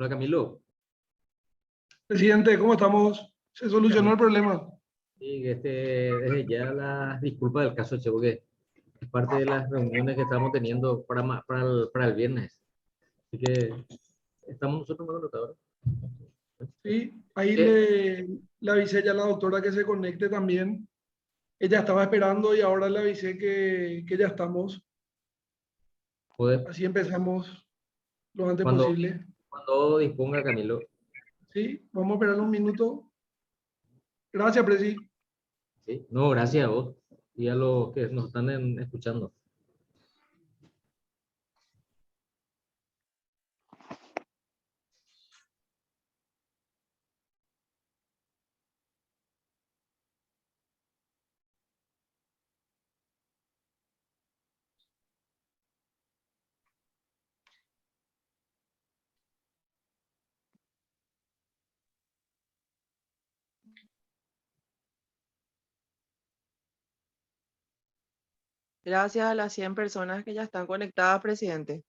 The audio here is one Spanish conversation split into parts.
Hola Camilo. Presidente, ¿cómo estamos? ¿Se solucionó el problema? Sí, desde ya las disculpas del caso Che, porque es parte de las reuniones que estamos teniendo para el viernes. Así que estamos nosotros más conectados. Sí, ahí ¿Qué? le avisé ya a la doctora que se conecte también. Ella estaba esperando y ahora le avisé que ya estamos. Puede- Así empezamos lo antes Cuando, posible. cuando disponga Camilo. Sí, vamos a esperar un minuto. Gracias, Presi. ¿Sí? No, gracias a vos y a los que nos están escuchando. Gracias a las 100 personas que ya están conectadas, presidente.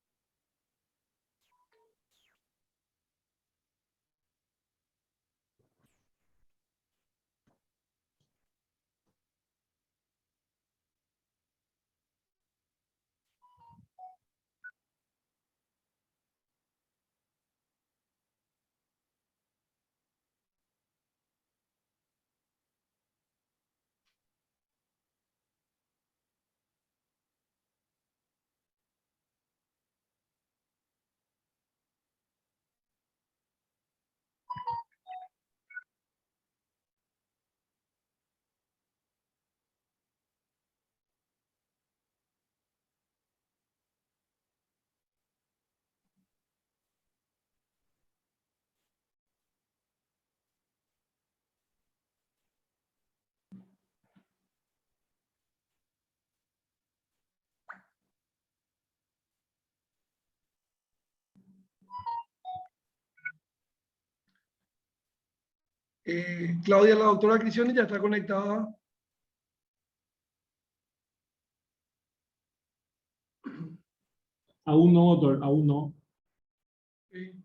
Claudia, la doctora Crisioni ya está conectada. Aún no, doctor, aún no. Sí.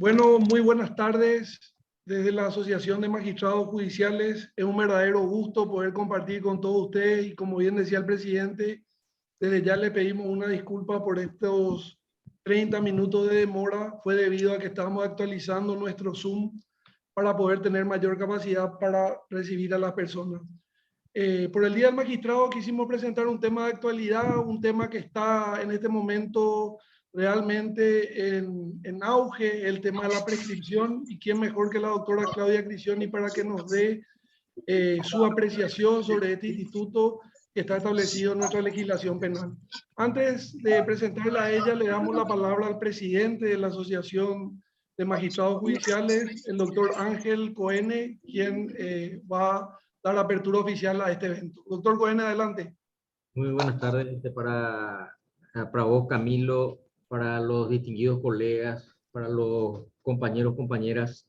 Bueno, muy buenas tardes. Desde la Asociación de Magistrados Judiciales, es un verdadero gusto poder compartir con todos ustedes y como bien decía el presidente, desde ya le pedimos una disculpa por estos 30 minutos de demora. Fue debido a que estábamos actualizando nuestro Zoom para poder tener mayor capacidad para recibir a las personas. Por el Día del Magistrado quisimos presentar un tema de actualidad, un tema que está en este momento realmente en auge, el tema de la prescripción, y quién mejor que la doctora Claudia Crisioni para que nos dé su apreciación sobre este instituto que está establecido en nuestra legislación penal. Antes de presentarla a ella, le damos la palabra al presidente de la Asociación de Magistrados Judiciales, el doctor Ángel Coene, quien va a dar apertura oficial a este evento. Doctor Coene, adelante. Muy buenas tardes para vos, Camilo, para los distinguidos colegas, para los compañeros, compañeras.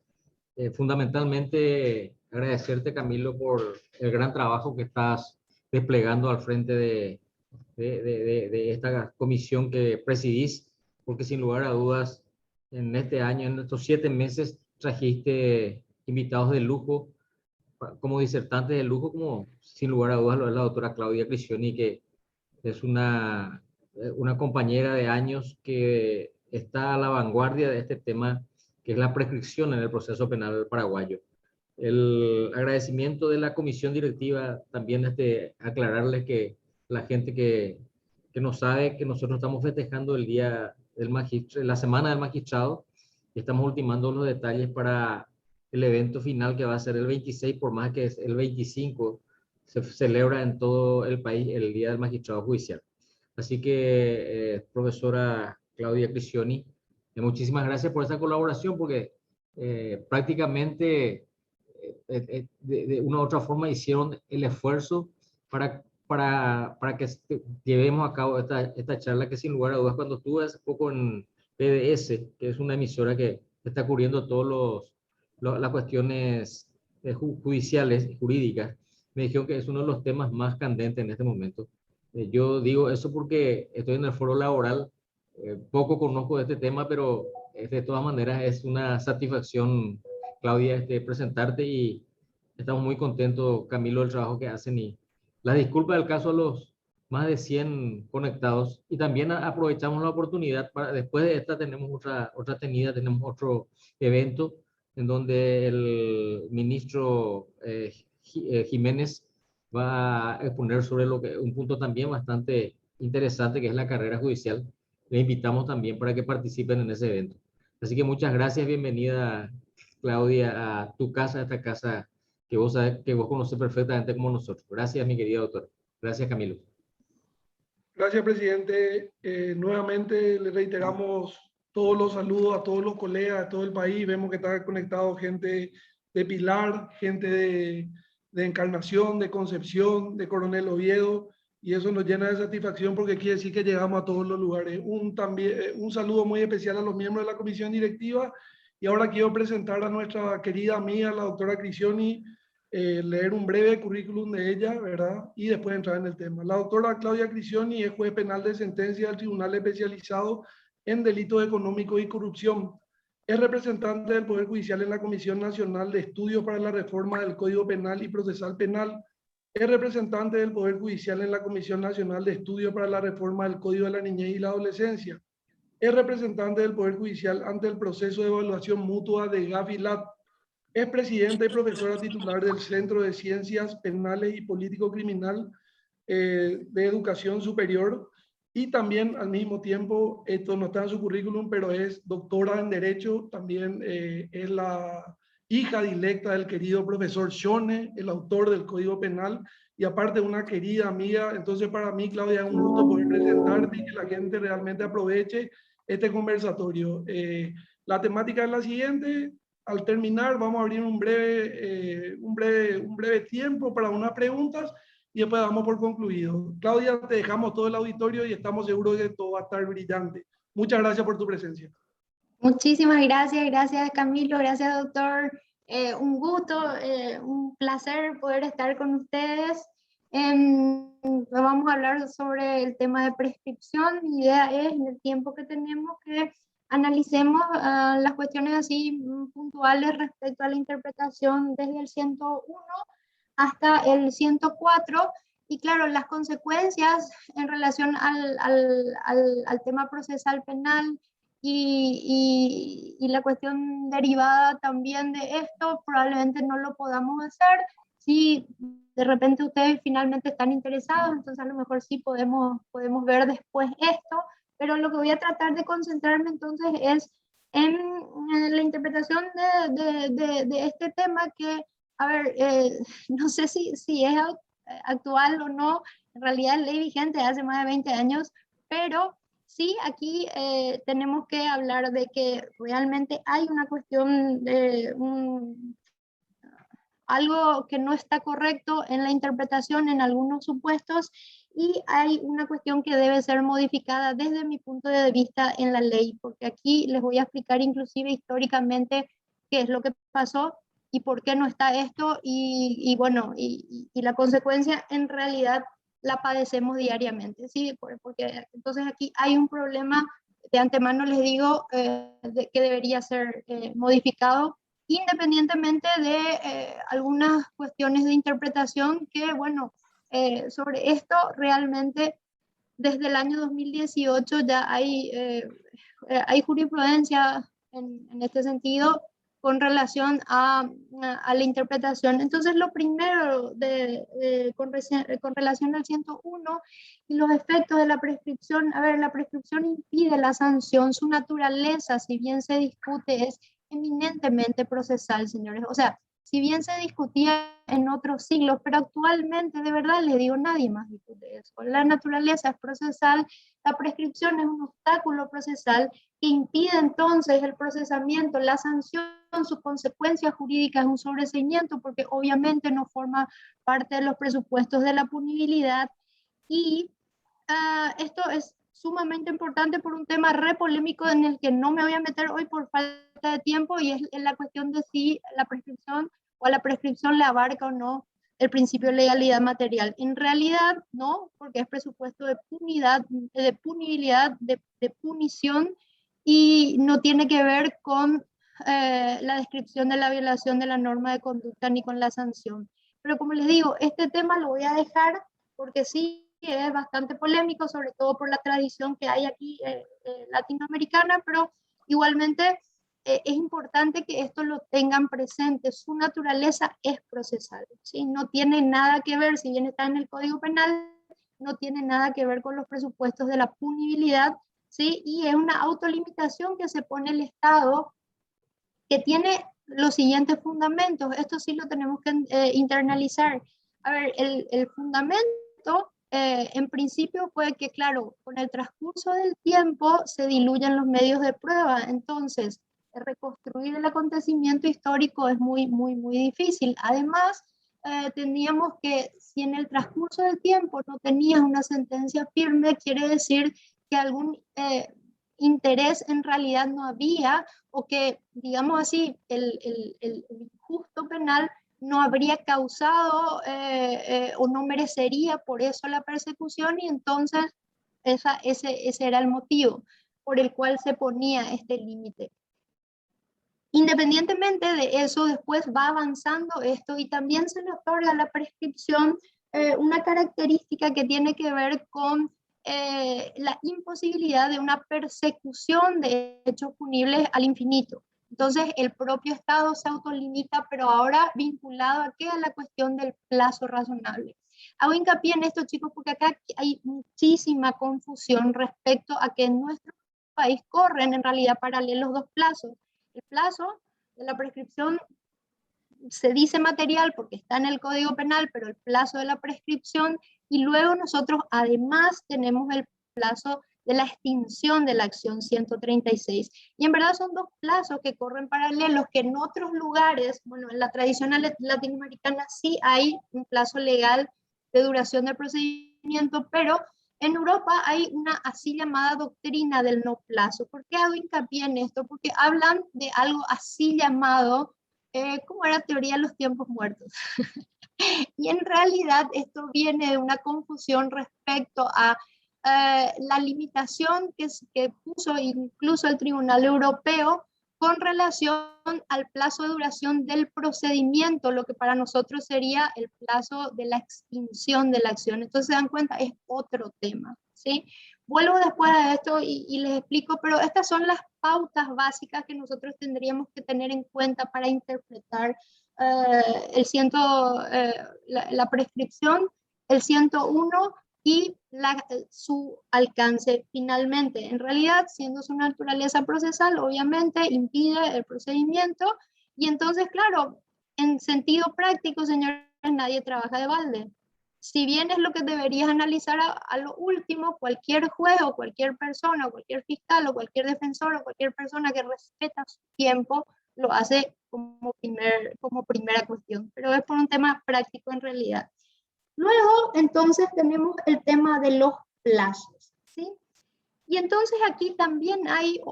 Fundamentalmente, agradecerte, Camilo, por el gran trabajo que estás desplegando al frente de esta comisión que presidís, porque sin lugar a dudas, en este año, en estos 7 meses, trajiste invitados de lujo como disertante de lujo, como sin lugar a dudas lo es la doctora Claudia Crisioni, que es una compañera de años que está a la vanguardia de este tema, que es la prescripción en el proceso penal paraguayo. El agradecimiento de la comisión directiva, también aclararles que la gente que no sabe que nosotros estamos festejando el día del magistrado, la semana del magistrado, y estamos ultimando los detalles para el evento final que va a ser el 26, por más que es el 25, se celebra en todo el país el día del magistrado judicial. Así que, profesora Claudia Cricioni, muchísimas gracias por esta colaboración, porque prácticamente de una u otra forma hicieron el esfuerzo para que llevemos a cabo esta charla, que sin lugar a dudas, cuando estuve hace poco en PDS, que es una emisora que está cubriendo todas las cuestiones judiciales, jurídicas, me dijeron que es uno de los temas más candentes en este momento. Yo digo eso porque estoy en el foro laboral, poco conozco de este tema, pero de todas maneras es una satisfacción, Claudia, presentarte, y estamos muy contentos, Camilo, del trabajo que hacen, y las disculpas del caso a los más de 100 conectados, y también aprovechamos la oportunidad para, después de esta tenemos otra tenida, tenemos otro evento en donde el ministro Jiménez va a exponer sobre un punto también bastante interesante, que es la carrera judicial. Le invitamos también para que participen en ese evento. Así que muchas gracias, bienvenida, Claudia, a tu casa, a esta casa que vos sabes, que vos conoces perfectamente como nosotros. Gracias, mi querida doctora. Gracias, Camilo. Gracias, presidente. Nuevamente le reiteramos todos los saludos a todos los colegas de todo el país. Vemos que está conectado gente de Pilar, gente de Encarnación, de Concepción, de Coronel Oviedo, y eso nos llena de satisfacción porque quiere decir que llegamos a todos los lugares. Un saludo muy especial a los miembros de la comisión directiva, y ahora quiero presentar a nuestra querida amiga, la doctora Cricioni, leer un breve currículum de ella, ¿verdad? Y después entrar en el tema. La doctora Claudia Cricioni es juez penal de sentencia del Tribunal Especializado en Delitos Económicos y Corrupción. Es representante del Poder Judicial en la Comisión Nacional de Estudios para la Reforma del Código Penal y Procesal Penal. Es representante del Poder Judicial en la Comisión Nacional de Estudios para la Reforma del Código de la Niñez y la Adolescencia. Es representante del Poder Judicial ante el proceso de evaluación mutua de Gavilat. Es presidenta y profesora titular del Centro de Ciencias Penales y Político Criminal de Educación Superior, y también al mismo tiempo, esto no está en su currículum, pero es doctora en Derecho, también es la hija directa del querido profesor Shone, el autor del Código Penal, y aparte una querida amiga. Entonces para mí, Claudia, es un gusto poder presentarte y que la gente realmente aproveche este conversatorio. La temática es la siguiente. Al terminar, vamos a abrir un breve tiempo para unas preguntas y después damos por concluido. Claudia, te dejamos todo el auditorio y estamos seguros de que todo va a estar brillante. Muchas gracias por tu presencia. Muchísimas gracias, gracias Camilo, gracias doctor. Un gusto, un placer poder estar con ustedes. Vamos a hablar sobre el tema de prescripción. Mi idea es, en el tiempo que tenemos, que analicemos las cuestiones así puntuales respecto a la interpretación desde el 101 hasta el 104, y claro, las consecuencias en relación al tema procesal penal y la cuestión derivada también de esto, probablemente no lo podamos hacer. Si de repente ustedes finalmente están interesados, entonces a lo mejor sí podemos ver después esto, pero lo que voy a tratar de concentrarme entonces es en la interpretación de este tema que, a ver, no sé si es actual o no, en realidad es ley vigente hace más de 20 años, pero sí, aquí tenemos que hablar de que realmente hay una cuestión de algo que no está correcto en la interpretación en algunos supuestos, y hay una cuestión que debe ser modificada desde mi punto de vista en la ley, porque aquí les voy a explicar inclusive históricamente qué es lo que pasó y por qué no está esto, y bueno, y la consecuencia en realidad la padecemos diariamente, ¿sí? Porque entonces aquí hay un problema, de antemano les digo, que debería ser modificado, independientemente de algunas cuestiones de interpretación que, bueno, sobre esto realmente desde el año 2018 ya hay jurisprudencia en este sentido, con relación a la interpretación. Entonces, lo primero con relación al 101 y los efectos de la prescripción, a ver, la prescripción impide la sanción, su naturaleza, si bien se discute, es eminentemente procesal, señores. O sea, si bien se discutía en otros siglos, pero actualmente, de verdad, les digo, nadie más discute eso. La naturaleza es procesal, la prescripción es un obstáculo procesal que impide entonces el procesamiento, la sanción, sus consecuencias jurídicas, un sobreseimiento, porque obviamente no forma parte de los presupuestos de la punibilidad. Y esto es sumamente importante por un tema re polémico en el que no me voy a meter hoy por falta de tiempo, y es la cuestión de si la prescripción o a la prescripción le abarca o no el principio de legalidad material. En realidad no, porque es presupuesto de punibilidad, de punición, y no tiene que ver con la descripción de la violación de la norma de conducta ni con la sanción. Pero como les digo, este tema lo voy a dejar porque sí es bastante polémico, sobre todo por la tradición que hay aquí latinoamericana, pero igualmente es importante que esto lo tengan presente. Su naturaleza es procesal, ¿sí? No tiene nada que ver, si bien está en el Código Penal, no tiene nada que ver con los presupuestos de la punibilidad, ¿sí? Y es una autolimitación que se pone el Estado, que tiene los siguientes fundamentos. Esto sí lo tenemos que internalizar. A ver, el fundamento en principio fue que, claro, con el transcurso del tiempo se diluyen los medios de prueba. Entonces, reconstruir el acontecimiento histórico es muy, muy, muy difícil. Además, teníamos que, si en el transcurso del tiempo no tenías una sentencia firme, quiere decir que algún interés en realidad no había, o que, digamos así, el injusto penal no habría causado o no merecería por eso la persecución, y entonces ese era el motivo por el cual se ponía este límite. Independientemente de eso, después va avanzando esto y también se le otorga a la prescripción una característica que tiene que ver con la imposibilidad de una persecución de hechos punibles al infinito. Entonces, el propio Estado se autolimita, pero ahora vinculado a qué? A la cuestión del plazo razonable. Hago hincapié en esto, chicos, porque acá hay muchísima confusión respecto a que en nuestro país corren en realidad paralelos dos plazos. El plazo de la prescripción se dice material porque está en el Código Penal, pero el plazo de la prescripción, y luego nosotros además tenemos el plazo de la extinción de la acción 136. Y en verdad son dos plazos que corren paralelos, que en otros lugares, bueno, en la tradición latinoamericana sí hay un plazo legal de duración del procedimiento, pero en Europa hay una así llamada doctrina del no plazo. ¿Por qué hago hincapié en esto? Porque hablan de algo así llamado, ¿cómo era teoría de los tiempos muertos? Y en realidad esto viene de una confusión respecto a la limitación que puso incluso el Tribunal Europeo con relación al plazo de duración del procedimiento, lo que para nosotros sería el plazo de la extinción de la acción. Entonces, se dan cuenta, es otro tema, ¿sí? Vuelvo después a esto y les explico, pero estas son las pautas básicas que nosotros tendríamos que tener en cuenta para interpretar la prescripción, el 101 y su alcance finalmente. En realidad, siendo su naturaleza procesal, obviamente impide el procedimiento, y entonces, claro, en sentido práctico, señores, nadie trabaja de balde. Si bien es lo que deberías analizar a lo último, cualquier juez o cualquier persona, o cualquier fiscal o cualquier defensor o cualquier persona que respeta su tiempo, lo hace como primera cuestión, pero es por un tema práctico en realidad. Luego, entonces, tenemos el tema de los plazos, ¿sí? Y entonces aquí también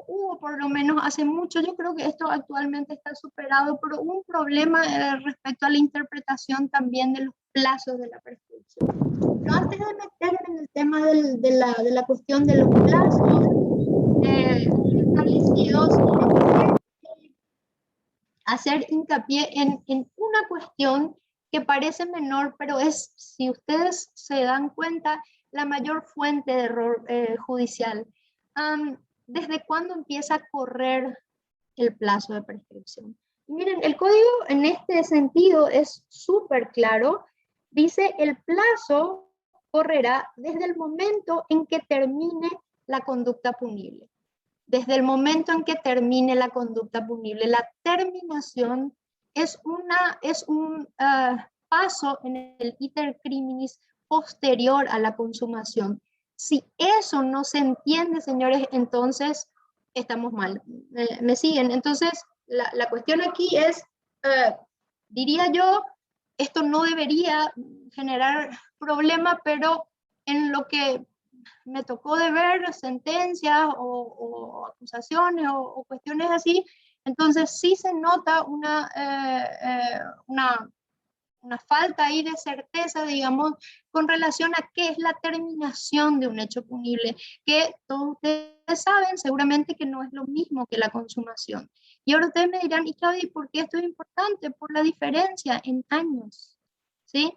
hubo por lo menos hace mucho, yo creo que esto actualmente está superado, pero un problema respecto a la interpretación también de los plazos de la prescripción. Pero antes de meterme en el tema de la cuestión de los plazos establecidos, hacer hincapié en una cuestión que parece menor, pero es, si ustedes se dan cuenta, la mayor fuente de error judicial. ¿Desde cuándo empieza a correr el plazo de prescripción? Y miren, el código en este sentido es súper claro. Dice, el plazo correrá desde el momento en que termine la conducta punible. Desde el momento en que termine la conducta punible. La terminación es un paso en el iter criminis posterior a la consumación. Si eso no se entiende, señores, entonces estamos mal. ¿Me siguen? Entonces, la cuestión aquí es, diría yo, esto no debería generar problema, pero en lo que me tocó de ver sentencias o acusaciones o cuestiones así, entonces sí se nota una falta ahí de certeza, digamos, con relación a qué es la terminación de un hecho punible, que todos ustedes saben seguramente que no es lo mismo que la consumación. Y ahora ustedes me dirán, y Claudia, ¿por qué esto es importante? Por la diferencia en años, ¿sí?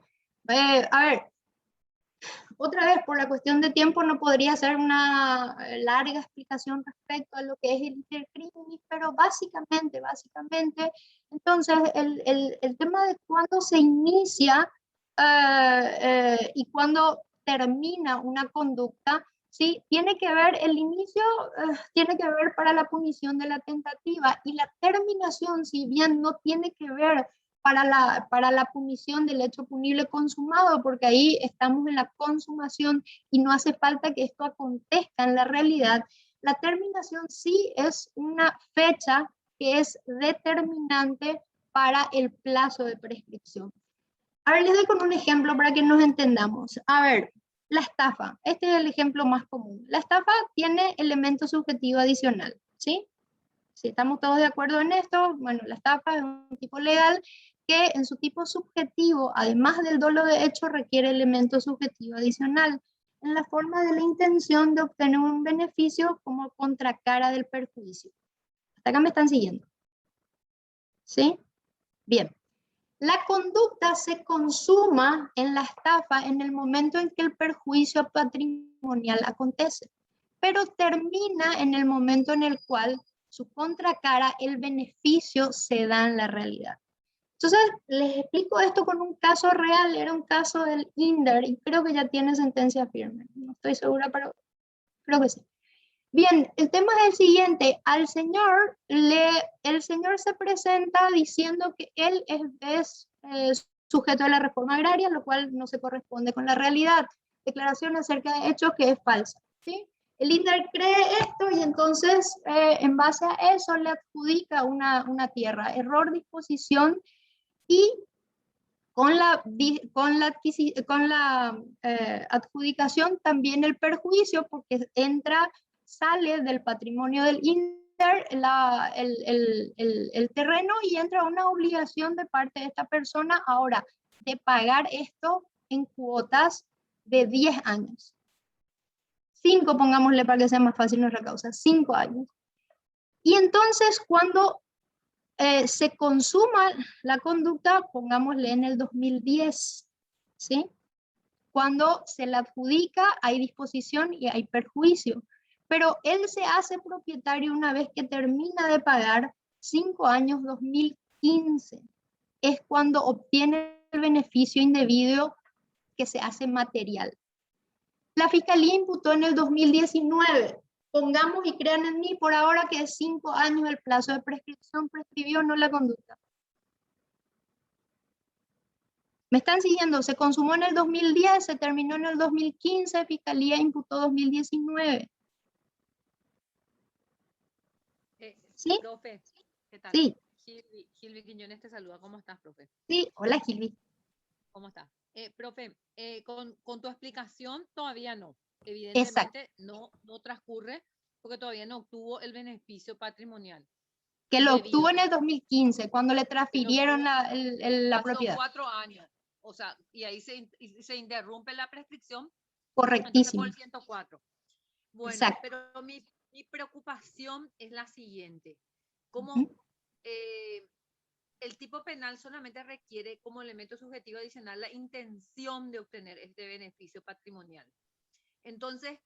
A ver, otra vez, por la cuestión de tiempo, no podría hacer una larga explicación respecto a lo que es el iter criminis, pero básicamente, entonces, el tema de cuándo se inicia y cuándo termina una conducta, ¿sí? Tiene que ver, el inicio tiene que ver para la punición de la tentativa y la terminación, si bien no tiene que ver para la punición del hecho punible consumado, porque ahí estamos en la consumación y no hace falta que esto acontezca en la realidad. La terminación sí es una fecha que es determinante para el plazo de prescripción. A ver, les doy con un ejemplo para que nos entendamos. A ver, la estafa. Este es el ejemplo más común. La estafa tiene elemento subjetivo adicional, ¿sí? Si estamos todos de acuerdo en esto, bueno, la estafa es un tipo legal que en su tipo subjetivo, además del dolo de hecho, requiere elemento subjetivo adicional en la forma de la intención de obtener un beneficio como contracara del perjuicio. Hasta acá me están siguiendo. ¿Sí? Bien. La conducta se consuma en la estafa en el momento en que el perjuicio patrimonial acontece, pero termina en el momento en el cual su contracara, el beneficio, se da en la realidad. Entonces, les explico esto con un caso real, era un caso del INDER y creo que ya tiene sentencia firme. No estoy segura, pero creo que sí. Bien, el tema es el siguiente. Al señor, el señor se presenta diciendo que él es sujeto de la reforma agraria, lo cual no se corresponde con la realidad. Declaración acerca de hechos que es falsa, ¿sí? El INDER cree esto y entonces, en base a eso, le adjudica una tierra. Error disposición y con la adjudicación también el perjuicio, porque sale del patrimonio del INDER el terreno y entra una obligación de parte de esta persona ahora de pagar esto en cuotas de 10 años. 5, pongámosle para que sea más fácil nuestra causa, 5 años. Y entonces cuando se consuma la conducta, pongámosle en el 2010, ¿sí? Cuando se la adjudica hay disposición y hay perjuicio, pero él se hace propietario una vez que termina de pagar 5 años 2015. Es cuando obtiene el beneficio indebido que se hace material. La Fiscalía imputó en el 2019. Pongamos y crean en mí por ahora que es 5 años el plazo de prescripción, prescribió no la conducta. ¿Me están siguiendo? Se consumó en el 2010, se terminó en el 2015, Fiscalía imputó 2019. ¿Sí? Profe, ¿qué tal? Sí. Gilby Quiñones te saluda. ¿Cómo estás, profe? Sí, hola Gilby. ¿Cómo estás? Profe, con tu explicación todavía no. Evidentemente no transcurre porque todavía no obtuvo el beneficio patrimonial. Que lo obtuvo en el 2015, cuando le transfirieron la propiedad. 4 años. O sea, y ahí se interrumpe la prescripción. Correctísimo. Entonces por el 104. Bueno, exacto. pero mi preocupación es la siguiente. ¿Cómo el tipo penal solamente requiere como elemento subjetivo adicional la intención de obtener este beneficio patrimonial? Entonces,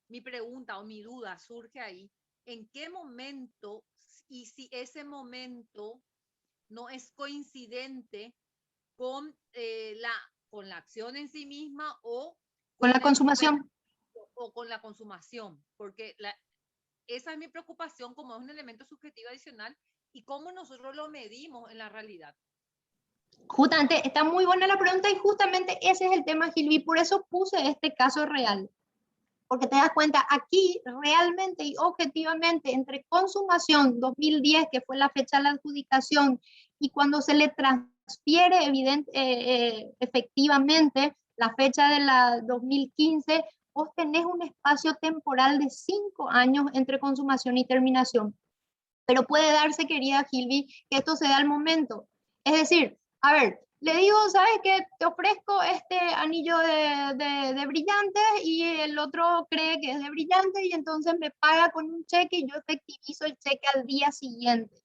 mi pregunta o mi duda surge ahí, ¿en qué momento y si ese momento no es coincidente con, con la acción en sí misma o Con la consumación. o con la consumación, porque esa es mi preocupación como es un elemento subjetivo adicional y cómo nosotros lo medimos en la realidad. Justamente, está muy buena la pregunta y justamente ese es el tema, Gilby, por eso puse este caso real. Porque te das cuenta, aquí realmente y objetivamente, entre consumación 2010, que fue la fecha de la adjudicación, y cuando se le transfiere efectivamente la fecha de la 2015, vos tenés un espacio temporal de 5 años entre consumación y terminación. Pero puede darse, querida Gilby, que esto se da al momento. Es decir, a ver, le digo, ¿sabes qué? Te ofrezco este anillo de brillantes y el otro cree que es de brillantes y entonces me paga con un cheque y yo efectivizo el cheque al día siguiente.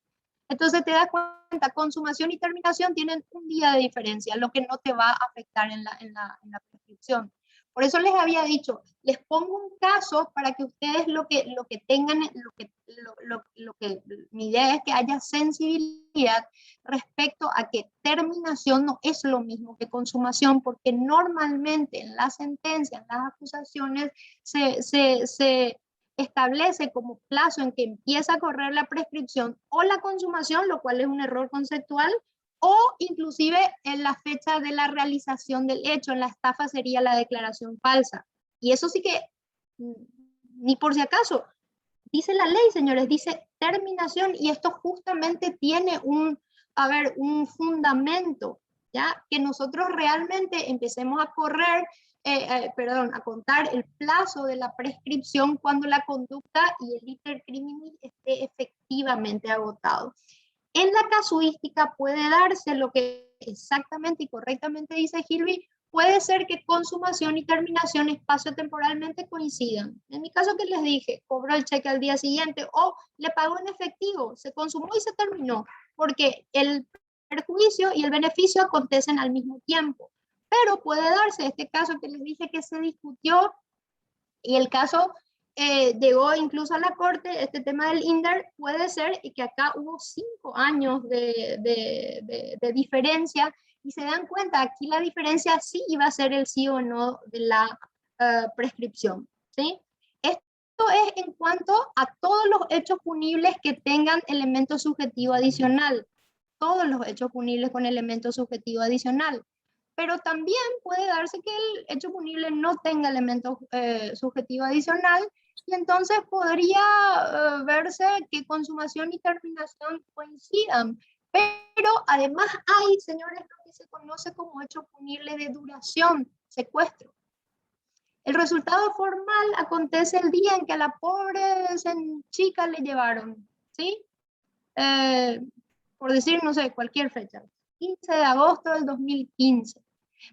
Entonces te das cuenta, consumación y terminación tienen un día de diferencia, lo que no te va a afectar en la prescripción. Por eso les había dicho, les pongo un caso para que ustedes lo que tengan, mi idea es que haya sensibilidad respecto a que terminación no es lo mismo que consumación, porque normalmente en la sentencia, en las acusaciones, se establece como plazo en que empieza a correr la prescripción o la consumación, lo cual es un error conceptual, o inclusive en la fecha de la realización del hecho. En la estafa sería la declaración falsa. Y eso sí que, ni por si acaso, dice la ley, señores, dice terminación, y esto justamente tiene un fundamento, ¿ya? Que nosotros realmente empecemos a correr, a contar el plazo de la prescripción cuando la conducta y el iter criminis esté efectivamente agotado. En la casuística puede darse lo que exactamente y correctamente dice Gilby, puede ser que consumación y terminación espacio-temporalmente coincidan. En mi caso que les dije, cobró el cheque al día siguiente o le pagó en efectivo, se consumó y se terminó, porque el perjuicio y el beneficio acontecen al mismo tiempo. Pero puede darse este caso que les dije que se discutió y el caso llegó incluso a la corte, este tema del INDER, puede ser que acá hubo 5 años de diferencia y se dan cuenta, aquí la diferencia sí iba a ser el sí o no de la prescripción, ¿sí? Esto es en cuanto a todos los hechos punibles que tengan elemento subjetivo adicional, todos los hechos punibles con elemento subjetivo adicional. Pero también puede darse que el hecho punible no tenga elemento subjetivo adicional y entonces podría verse que consumación y terminación coincidan. Pero además hay, señores, lo que se conoce como hecho punible de duración, secuestro. El resultado formal acontece el día en que a la pobre chica le llevaron, ¿sí? Por decir, no sé, cualquier fecha, 15 de agosto del 2015.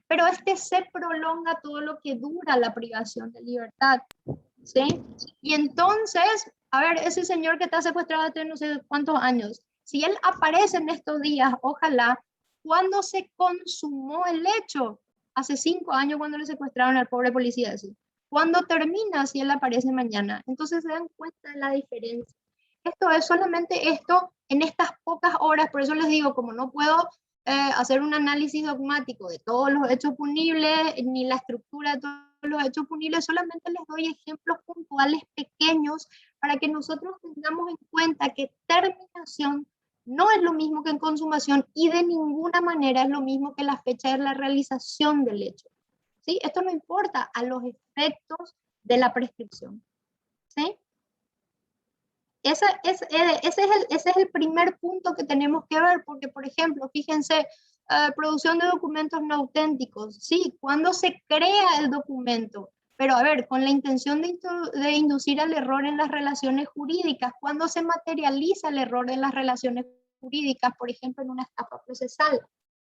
Pero se prolonga todo lo que dura la privación de libertad, ¿sí? Y entonces, a ver, ese señor que está secuestrado hace no sé cuántos años, si él aparece en estos días, ojalá, cuando se consumó el hecho, hace 5 años cuando le secuestraron al pobre policía, así. Cuando termina, si él aparece mañana, entonces se dan cuenta de la diferencia. Esto es solamente esto en estas pocas horas, por eso les digo, como no puedo hacer un análisis dogmático de todos los hechos punibles, ni la estructura de todos los hechos punibles, solamente les doy ejemplos puntuales pequeños para que nosotros tengamos en cuenta que terminación no es lo mismo que en consumación y de ninguna manera es lo mismo que la fecha de la realización del hecho. ¿Sí? Esto no importa a los efectos de la prescripción. ¿Sí? Ese es el primer punto que tenemos que ver, porque, por ejemplo, fíjense, producción de documentos no auténticos. Sí, cuando se crea el documento, pero a ver, con la intención de inducir al error en las relaciones jurídicas, cuando se materializa el error en las relaciones jurídicas, por ejemplo, en una estafa procesal,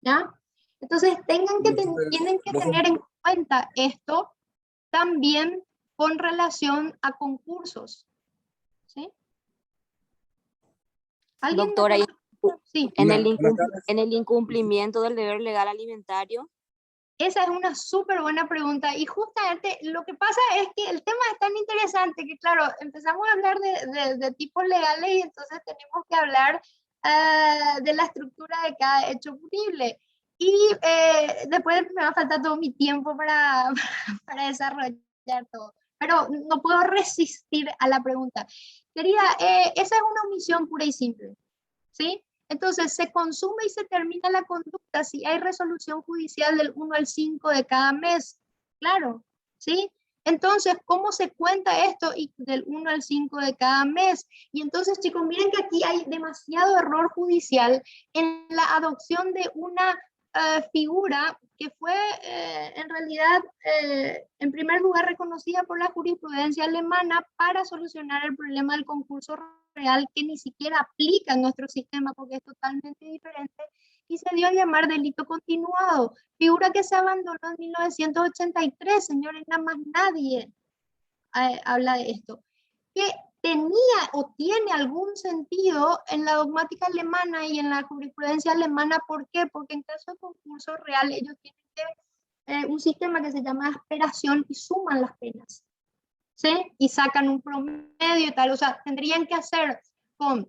¿ya? Entonces, tienen que tener en cuenta esto también con relación a concursos, ¿sí? Doctora, sí. en el incumplimiento del deber legal alimentario. Esa es una súper buena pregunta y justamente lo que pasa es que el tema es tan interesante que claro, empezamos a hablar de tipos legales y entonces tenemos que hablar de la estructura de cada hecho punible. Y después me va a faltar todo mi tiempo para desarrollar todo. Pero no puedo resistir a la pregunta. Querida, esa es una omisión pura y simple, ¿sí? Entonces, se consume y se termina la conducta si hay resolución judicial del 1 al 5 de cada mes. Claro, ¿sí? Entonces, ¿cómo se cuenta esto? Y del 1 al 5 de cada mes. Y entonces, chicos, miren que aquí hay demasiado error judicial en la adopción de una figura que fue en realidad, en primer lugar, reconocida por la jurisprudencia alemana para solucionar el problema del concurso real, que ni siquiera aplica en nuestro sistema porque es totalmente diferente, y se dio a llamar delito continuado, figura que se abandonó en 1983, señores, nada más nadie habla de esto, que tenía o tiene algún sentido en la dogmática alemana y en la jurisprudencia alemana. ¿Por qué? Porque en caso de concurso real ellos tienen un sistema que se llama asperación y suman las penas, ¿sí? Y sacan un promedio y tal, o sea, tendrían que hacer con,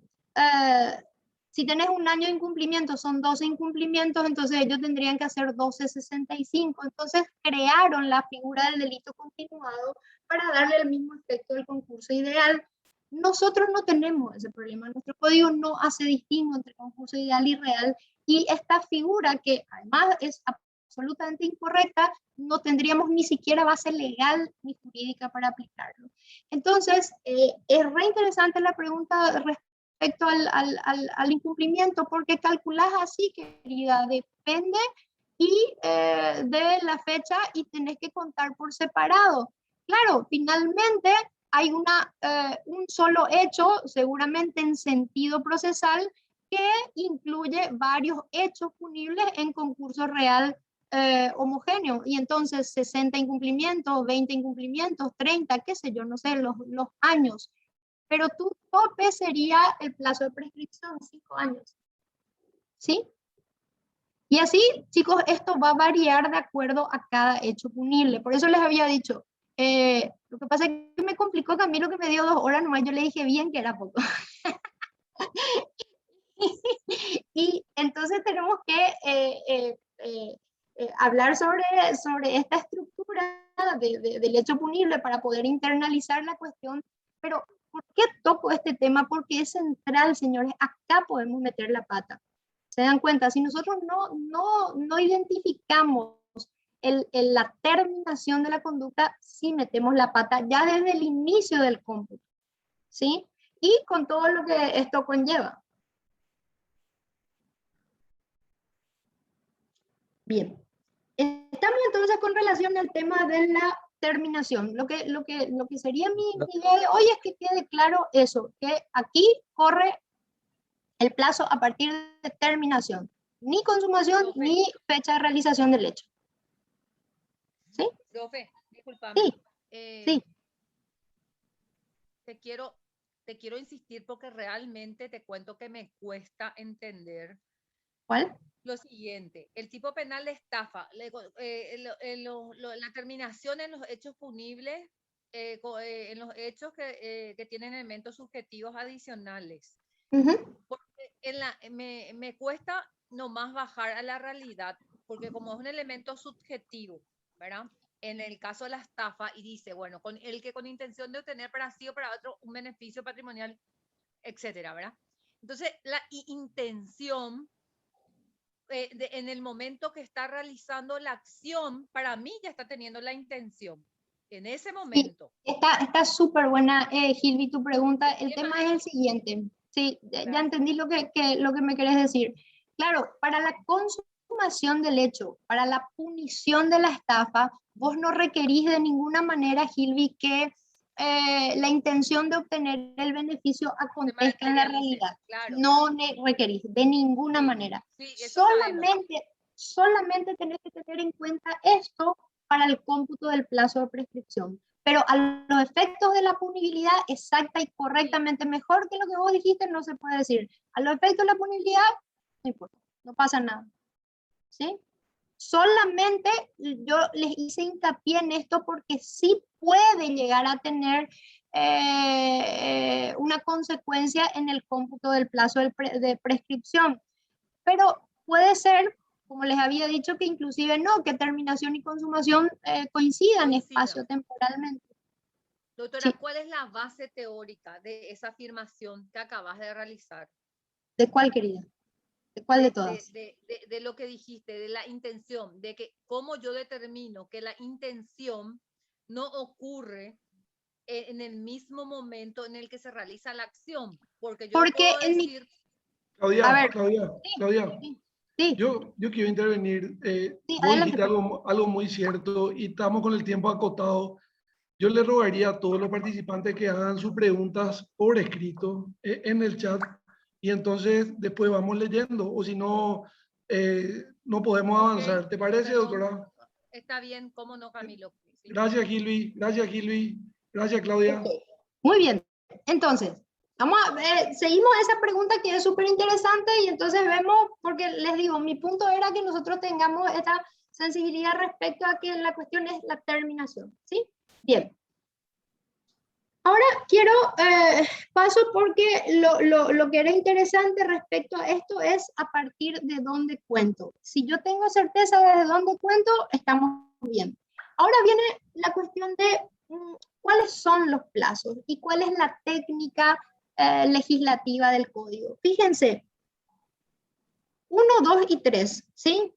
si tenés un año de incumplimiento, son 12 incumplimientos, entonces ellos tendrían que hacer 12,65, entonces crearon la figura del delito continuado para darle el mismo efecto del concurso ideal. Nosotros no tenemos ese problema, nuestro código no hace distingo entre concurso ideal y real, y esta figura, que además es absolutamente incorrecta, no tendríamos ni siquiera base legal ni jurídica para aplicarlo. Entonces, es re interesante la pregunta respecto al incumplimiento, porque calculás así, querida, depende y de la fecha y tenés que contar por separado. Claro, finalmente hay un solo hecho, seguramente en sentido procesal, que incluye varios hechos punibles en concurso real homogéneo, y entonces 60 incumplimientos, 20 incumplimientos, 30, qué sé yo, no sé, los años. Pero tu tope sería el plazo de prescripción, 5 años. ¿Sí? Y así, chicos, esto va a variar de acuerdo a cada hecho punible. Por eso les había dicho, lo que pasa es que me complicó también lo que me dio 2 horas nomás, yo le dije bien que era poco. Y entonces tenemos que hablar sobre esta estructura del hecho punible para poder internalizar la cuestión. Pero, ¿por qué toco este tema? Porque es central, señores. Acá podemos meter la pata. ¿Se dan cuenta? Si nosotros no identificamos la terminación de la conducta, sí metemos la pata ya desde el inicio del cómputo, ¿sí? Y con todo lo que esto conlleva. Bien. Estamos entonces con relación al tema de la terminación. Lo que sería mi idea de hoy es que quede claro eso, que aquí corre el plazo a partir de terminación, ni consumación ni fecha de realización del hecho. ¿Sí? Profe, discúlpame. Sí, sí. Te quiero insistir porque realmente te cuento que me cuesta entender. ¿Cuál? Lo siguiente, el tipo penal de estafa, la terminación en los hechos punibles, en los hechos que tienen elementos subjetivos adicionales. Porque me cuesta nomás bajar a la realidad, porque como es un elemento subjetivo, ¿verdad? En el caso de la estafa, y dice, bueno, con el que con intención de obtener para sí o para otro un beneficio patrimonial, etcétera, ¿verdad? Entonces, la intención en el momento que está realizando la acción, para mí ya está teniendo la intención. En ese momento. Sí, está súper buena, Gilby, tu pregunta. El tema es el siguiente. Sí, ya entendí lo que me querés decir. Claro, para la consumación del hecho, para la punición de la estafa, vos no requerís de ninguna manera, Gilby, que la intención de obtener el beneficio acontezca en la realidad. Claro. No requerís de ninguna manera. Sí, solamente tenés que tener en cuenta esto para el cómputo del plazo de prescripción. Pero a los efectos de la punibilidad exacta y correctamente mejor que lo que vos dijiste no se puede decir. A los efectos de la punibilidad, no importa, no pasa nada. ¿Sí? Solamente yo les hice hincapié en esto porque sí puede llegar a tener una consecuencia en el cómputo del plazo de prescripción. Pero puede ser, como les había dicho, que inclusive no, que terminación y consumación coincidan espacio-temporalmente. Doctora, Sí. ¿cuál es la base teórica de esa afirmación que acabas de realizar? ¿De cuál, querida? ¿De cuál de todas? De lo que dijiste, de la intención, de que cómo yo determino que la intención no ocurre en el mismo momento en el que se realiza la acción. Porque yo puedo decir... Claudia, a ver, Claudia, sí. yo quiero intervenir. Sí, Vos adelante. dijiste algo muy cierto y estamos con el tiempo acotado. Yo le rogaría a todos los participantes que hagan sus preguntas por escrito en el chat y entonces después vamos leyendo, o si no, no podemos avanzar. Ok, ¿Te parece, perdón. doctora? Está bien, cómo no, Camilo. Sí. Gracias, Gilby. Gracias, Gilby. Gracias, Claudia. Okay. Muy bien. Entonces, vamos a ver, seguimos esa pregunta que es súper interesante y entonces vemos, porque les digo, mi punto era que nosotros tengamos esta sensibilidad respecto a que la cuestión es la terminación, ¿sí? Bien. Ahora quiero, paso porque lo que era interesante respecto a esto es a partir de dónde cuento. Si yo tengo certeza de dónde cuento, estamos bien. Ahora viene la cuestión de cuáles son los plazos y cuál es la técnica legislativa del código. Fíjense, 1, 2 y 3, ¿sí?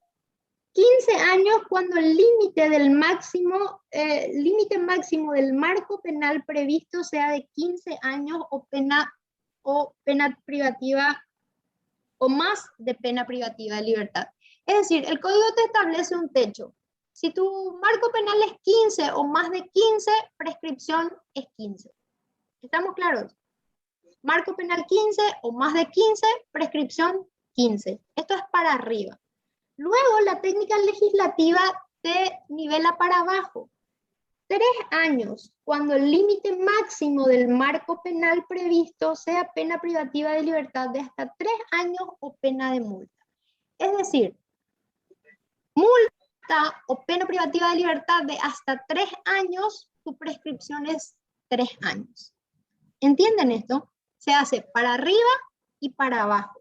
15 años cuando el límite del límite máximo del marco penal previsto sea de 15 años o pena privativa o más de pena privativa de libertad. Es decir, el código te establece un techo. Si tu marco penal es 15 o más de 15, prescripción es 15. ¿Estamos claros? Marco penal 15 o más de 15, prescripción 15. Esto es para arriba. Luego, la técnica legislativa te nivela para abajo. 3 años, cuando el límite máximo del marco penal previsto sea pena privativa de libertad de hasta 3 años o pena de multa. Es decir, multa o pena privativa de libertad de hasta 3 años, tu prescripción es 3 años. ¿Entienden esto? Se hace para arriba y para abajo.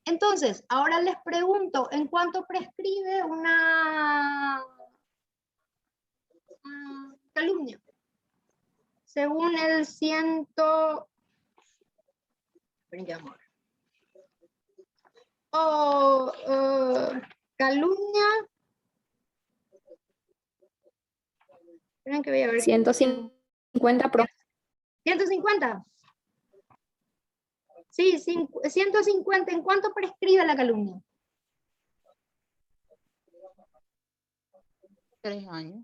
Entonces, ahora les pregunto, ¿en cuánto prescribe una calumnia? Según el calumnia. Esperen que voy a ver. 150 pro. 150. Sí, 150. ¿En cuánto prescribe la calumnia? 3 años.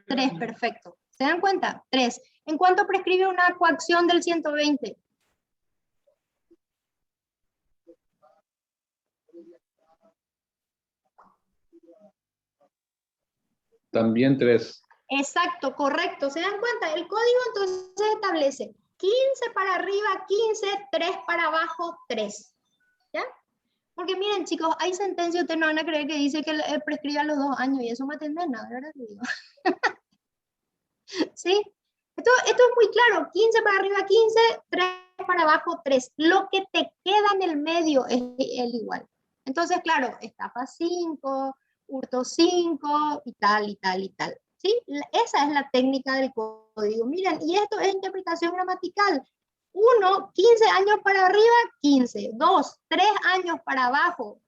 3, perfecto. ¿Se dan cuenta? 3. ¿En cuánto prescribe una coacción del 120? También 3. Exacto, correcto. ¿Se dan cuenta? El código entonces establece 15 para arriba, 15, 3 para abajo, 3. ¿Ya? Porque miren, chicos, hay sentencias, ustedes no van a creer que dice que prescribe a los 2 años y eso no atiende nada, ¿verdad? ¿Sí? Esto es muy claro. 15 para arriba, 15, 3 para abajo, 3. Lo que te queda en el medio es el igual. Entonces, claro, estafa 5, hurto 5 y tal, y tal, y tal. ¿Sí? Esa es la técnica del código. Miren, y esto es interpretación gramatical. 1, 15 años para arriba, 15. 2, 3 años para abajo,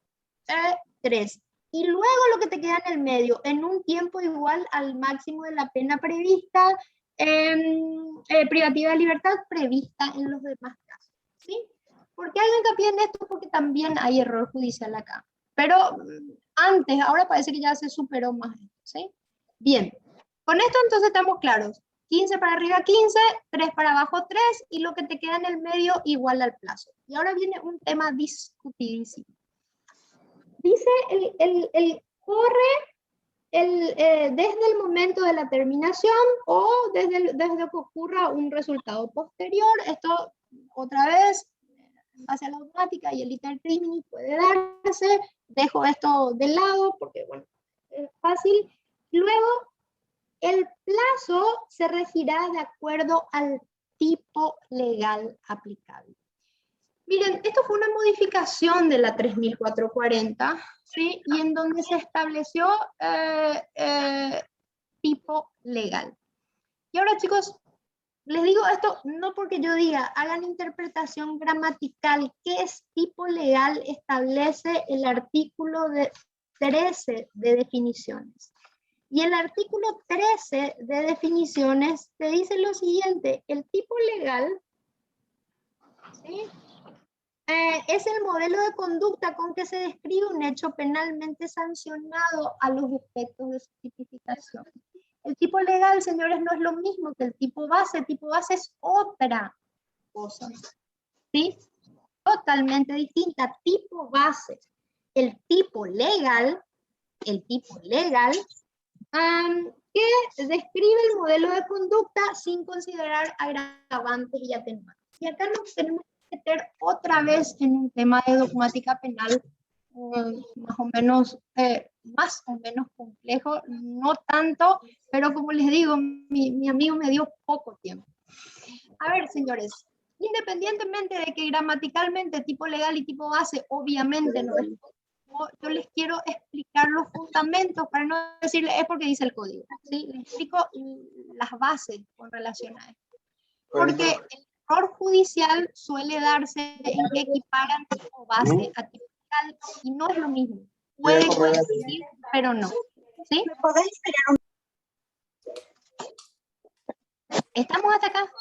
3. Y luego lo que te queda en el medio, en un tiempo igual al máximo de la pena prevista, privativa de libertad prevista en los demás casos. ¿Sí? ¿Por qué hago hincapié en esto? Porque también hay error judicial acá. Pero antes, ahora parece que ya se superó más. ¿Sí? Bien. Con esto entonces estamos claros. 15 para arriba 15, 3 para abajo 3 y lo que te queda en el medio igual al plazo. Y ahora viene un tema discutidísimo. Dice corre desde el momento de la terminación o desde que ocurra un resultado posterior. Esto otra vez, en base a la automática y el iter crimini puede darse. Dejo esto de lado porque, bueno, fácil. Luego, el plazo se regirá de acuerdo al tipo legal aplicable. Miren, esto fue una modificación de la 3440, ¿sí? Y en donde se estableció tipo legal. Y ahora, chicos, les digo esto no porque yo diga, hagan interpretación gramatical. ¿Qué es tipo legal? Establece el artículo 13 de definiciones. Y el artículo 13 de definiciones te dice lo siguiente: el tipo legal, ¿sí?, es el modelo de conducta con que se describe un hecho penalmente sancionado a los efectos de su tipificación. El tipo legal, señores, no es lo mismo que el tipo base. El tipo base es otra cosa, ¿sí? Totalmente distinta. Tipo base. El tipo legal, que describe el modelo de conducta sin considerar agravantes y atenuantes. Y acá nos tenemos que meter otra vez en un tema de dogmática penal más o menos complejo, no tanto, pero como les digo, mi amigo me dio poco tiempo. A ver, señores, independientemente de que gramaticalmente tipo legal y tipo base obviamente no es, yo les quiero explicar los fundamentos para no decirles es porque dice el código, ¿sí? Les explico las bases con relación a esto. Porque el error judicial suele darse en que equiparan tipo base a tipo legal y no es lo mismo. Puede coincidir, pero no. ¿Sí? ¿Me podéis esperar un... ¿Estamos hasta acá?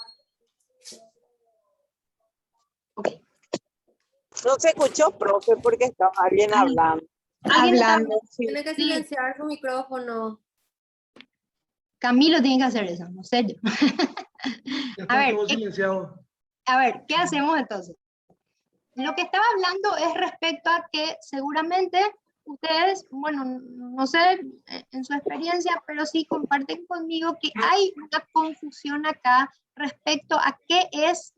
Ok. No se escuchó, profe, porque estaba alguien hablando. Hablando. Sí. Tiene que silenciar su micrófono. Camilo tiene que hacer eso, no sé yo. Ya está todo silenciado. A ver, ¿qué hacemos entonces? Lo que estaba hablando es respecto a que seguramente ustedes, bueno, no sé en su experiencia, pero sí comparten conmigo que hay una confusión acá respecto a qué es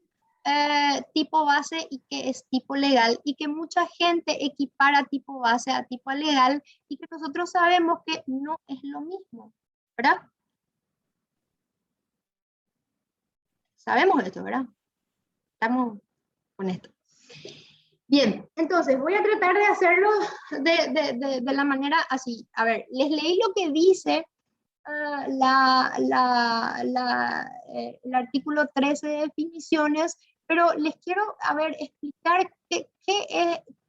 tipo base y qué es tipo legal, y que mucha gente equipara tipo base a tipo legal y que nosotros sabemos que no es lo mismo, ¿verdad? Sabemos esto, ¿verdad? Estamos con esto. Bien, entonces voy a tratar de hacerlo de la manera así. A ver, les leí lo que dice el artículo 13 de definiciones, pero les quiero, a ver, explicar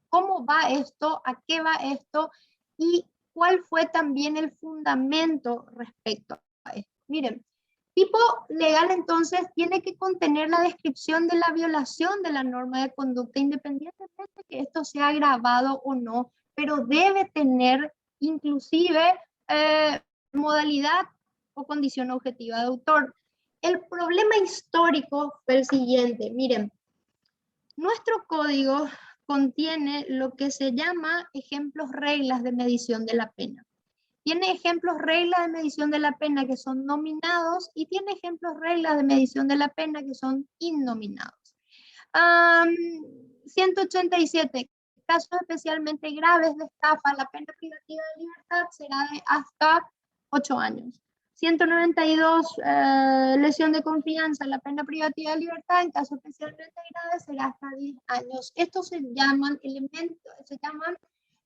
cómo va esto, a qué va esto y cuál fue también el fundamento respecto a esto. Miren, tipo legal entonces tiene que contener la descripción de la violación de la norma de conducta, independientemente de que esto sea agravado o no, pero debe tener inclusive modalidad o condición objetiva de autor. El problema histórico fue el siguiente, miren, nuestro código contiene lo que se llama ejemplos reglas de medición de la pena. Tiene ejemplos reglas de medición de la pena que son nominados y tiene ejemplos reglas de medición de la pena que son innominados. 187. Casos especialmente graves de estafa, la pena privativa de libertad será de hasta 8 años. 192, lesión de confianza, la pena privativa de libertad en casos especialmente graves será hasta 10 años. Estos se llaman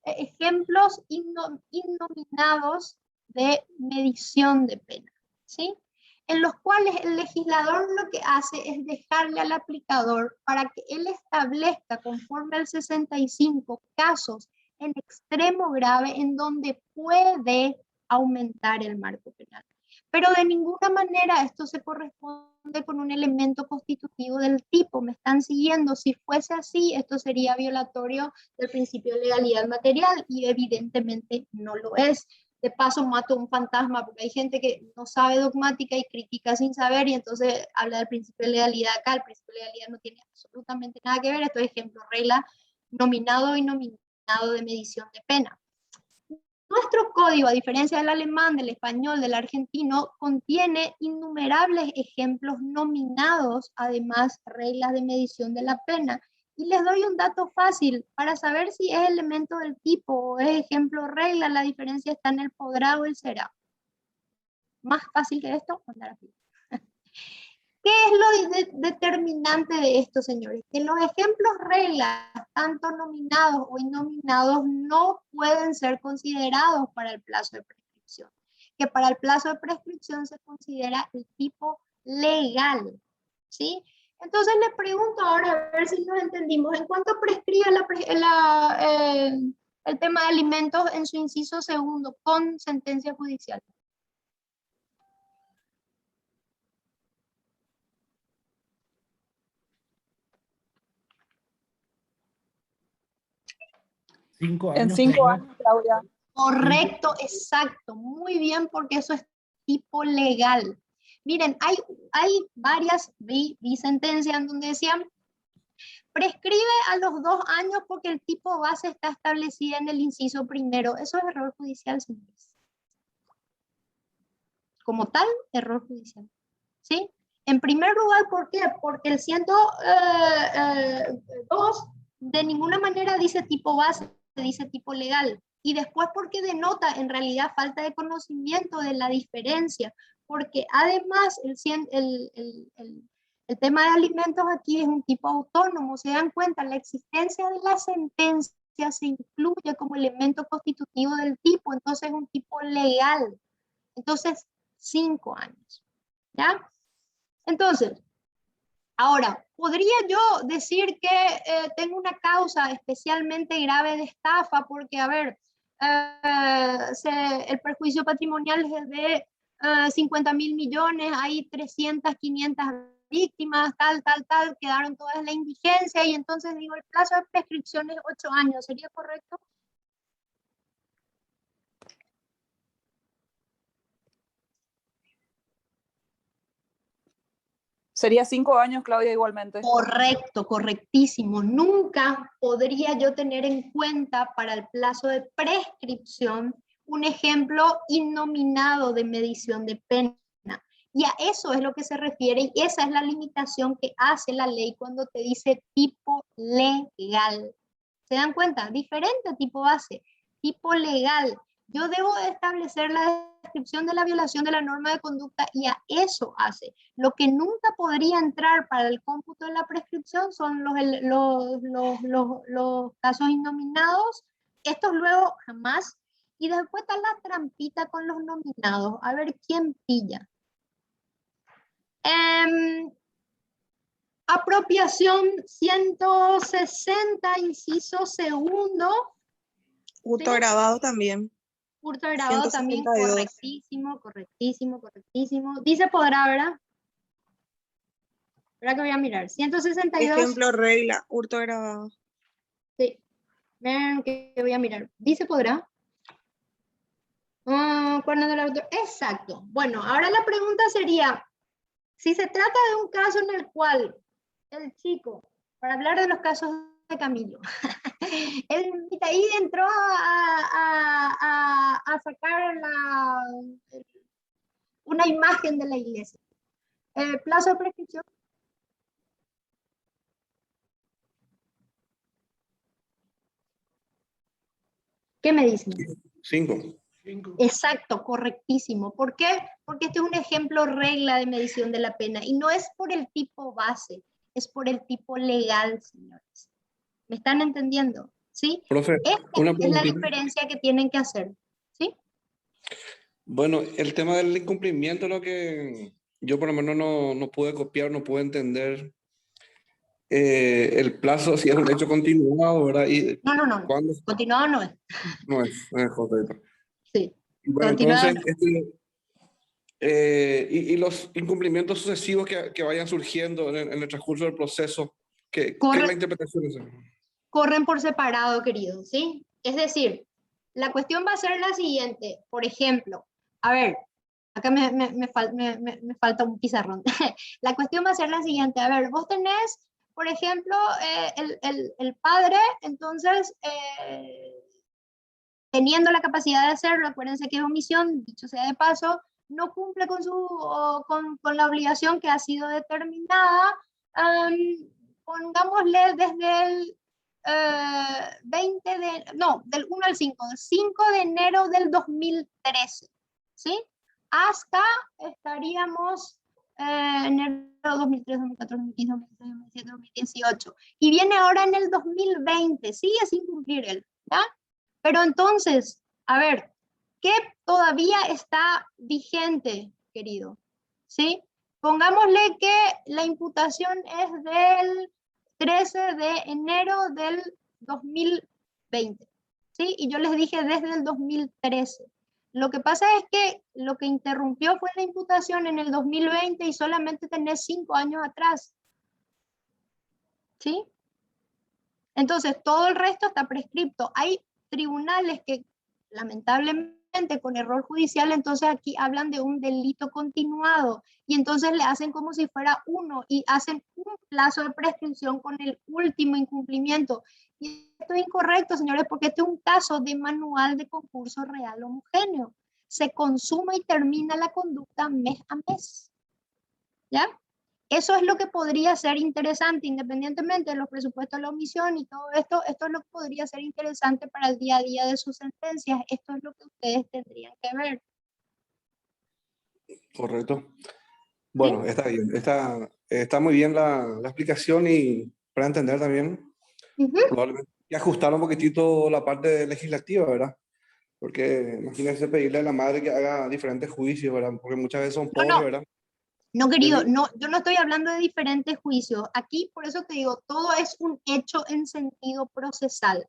ejemplos innominados de medición de pena, ¿sí? En los cuales el legislador lo que hace es dejarle al aplicador para que él establezca conforme al 65 casos en extremo grave en donde puede aumentar el marco penal. Pero de ninguna manera esto se corresponde con un elemento constitutivo del tipo. ¿Me están siguiendo? Si fuese así, esto sería violatorio del principio de legalidad material y evidentemente no lo es. De paso mato un fantasma porque hay gente que no sabe dogmática y critica sin saber y entonces habla del principio de legalidad acá. El principio de legalidad no tiene absolutamente nada que ver. Esto es ejemplo, regla, nominado y nominado de medición de pena. Nuestro código, a diferencia del alemán, del español, del argentino, contiene innumerables ejemplos nominados, además reglas de medición de la pena. Y les doy un dato fácil para saber si es elemento del tipo o es ejemplo regla. La diferencia está en el podrá o el será. Más fácil que esto, andar aquí. ¿Qué es lo determinante de esto, señores? Que los ejemplos reglas, tanto nominados o innominados, no pueden ser considerados para el plazo de prescripción. Que para el plazo de prescripción se considera el tipo legal, ¿sí? Entonces les pregunto ahora, a ver si nos entendimos, ¿en cuánto prescribe el tema de alimentos en su inciso segundo con sentencia judicial? En 5 años, Claudia. Correcto, exacto, muy bien, porque eso es tipo legal. Miren, hay varias, vi sentencias en donde decían, prescribe a los 2 años porque el tipo base está establecido en el inciso primero. Eso es error judicial, señores. Como tal, error judicial. ¿Sí? En primer lugar, ¿por qué? Porque el 102 de ninguna manera dice tipo base, dice tipo legal. Y después porque denota en realidad falta de conocimiento de la diferencia. Porque además el tema de alimentos aquí es un tipo autónomo. Se dan cuenta, la existencia de la sentencia se incluye como elemento constitutivo del tipo. Entonces es un tipo legal. Entonces, 5 años. ¿Ya? Entonces, ahora, ¿podría yo decir que tengo una causa especialmente grave de estafa? Porque, a ver, el perjuicio patrimonial es de 50.000 millones, hay 300, 500 víctimas, tal, quedaron todas en la indigencia y entonces digo, el plazo de prescripción es 8 años, ¿sería correcto? Sería 5 años, Claudia, igualmente. Correcto, correctísimo. Nunca podría yo tener en cuenta para el plazo de prescripción un ejemplo innominado de medición de pena. Y a eso es lo que se refiere y esa es la limitación que hace la ley cuando te dice tipo legal. ¿Se dan cuenta? Diferente tipo base, tipo legal. Yo debo establecer la descripción de la violación de la norma de conducta y a eso hace. Lo que nunca podría entrar para el cómputo de la prescripción son los casos innominados. Estos luego jamás. Y después está la trampita con los nominados. A ver quién pilla. Apropiación 160, inciso segundo. Hurto ¿Sí? agravado también. Hurto agravado también, 172. correctísimo. Dice podrá, ¿verdad? ¿Verdad que voy a mirar? 162. Ejemplo regla, hurto agravado. Sí. Ven que voy a mirar. Dice podrá. Cuerno del autor. Exacto. Bueno, ahora la pregunta sería, si se trata de un caso en el cual el chico, para hablar de los casos de Camilo, el Mitaí entró a sacar una imagen de la iglesia. Plazo de prescripción. ¿Qué me dicen? 5. Exacto, correctísimo. ¿Por qué? Porque este es un ejemplo regla de medición de la pena y no es por el tipo base, es por el tipo legal, señores. ¿Me están entendiendo? ¿Sí? Profe, Esta una es la preguntita. diferencia que tienen que hacer. ¿Sí? Bueno, el tema del incumplimiento, lo que yo por lo menos no pude copiar, no pude entender el plazo, si es un hecho continuado, ¿verdad? Y No. ¿cuándo? Continuado no es. No es correcto. Sí. Bueno, Continuado entonces, y los incumplimientos sucesivos que vayan surgiendo en el transcurso del proceso, ¿qué es la interpretación de eso? Corren por separado, querido, ¿sí? Es decir, la cuestión va a ser la siguiente. Por ejemplo, a ver, acá me falta un pizarrón. La cuestión va a ser la siguiente. A ver, vos tenés, por ejemplo, el padre, entonces, teniendo la capacidad de hacerlo, acuérdense que es omisión, dicho sea de paso, no cumple con la obligación que ha sido determinada, pongámosle desde el del 1 al 5, del 5 de enero del 2013, ¿sí? Hasta estaríamos enero 2003, 2014, 2015, 2016, 2017, 2018. Y viene ahora en el 2020, sigue sin cumplir él, ¿ya? Pero entonces, a ver, ¿qué todavía está vigente, querido? ¿Sí? Pongámosle que la imputación es del 13 de enero del 2020, ¿sí? Y yo les dije desde el 2013. Lo que pasa es que lo que interrumpió fue la imputación en el 2020 y solamente tenés 5 años atrás, ¿sí? Entonces, todo el resto está prescripto. Hay tribunales que, lamentablemente, con error judicial, entonces aquí hablan de un delito continuado y entonces le hacen como si fuera uno y hacen un plazo de prescripción con el último incumplimiento. Y esto es incorrecto, señores, porque este es un caso de manual de concurso real homogéneo. Se consuma y termina la conducta mes a mes. ¿Ya? Eso es lo que podría ser interesante, independientemente de los presupuestos de la omisión y todo esto, esto es lo que podría ser interesante para el día a día de sus sentencias. Esto es lo que ustedes tendrían que ver. Correcto. Bueno, está bien. Está muy bien la explicación y para entender también, probablemente hay que ajustar un poquitito la parte legislativa, ¿verdad? Porque imagínense pedirle a la madre que haga diferentes juicios, ¿verdad? Porque muchas veces son pobres, ¿verdad? No, querido, no, yo no estoy hablando de diferentes juicios. Aquí, por eso te digo, todo es un hecho en sentido procesal,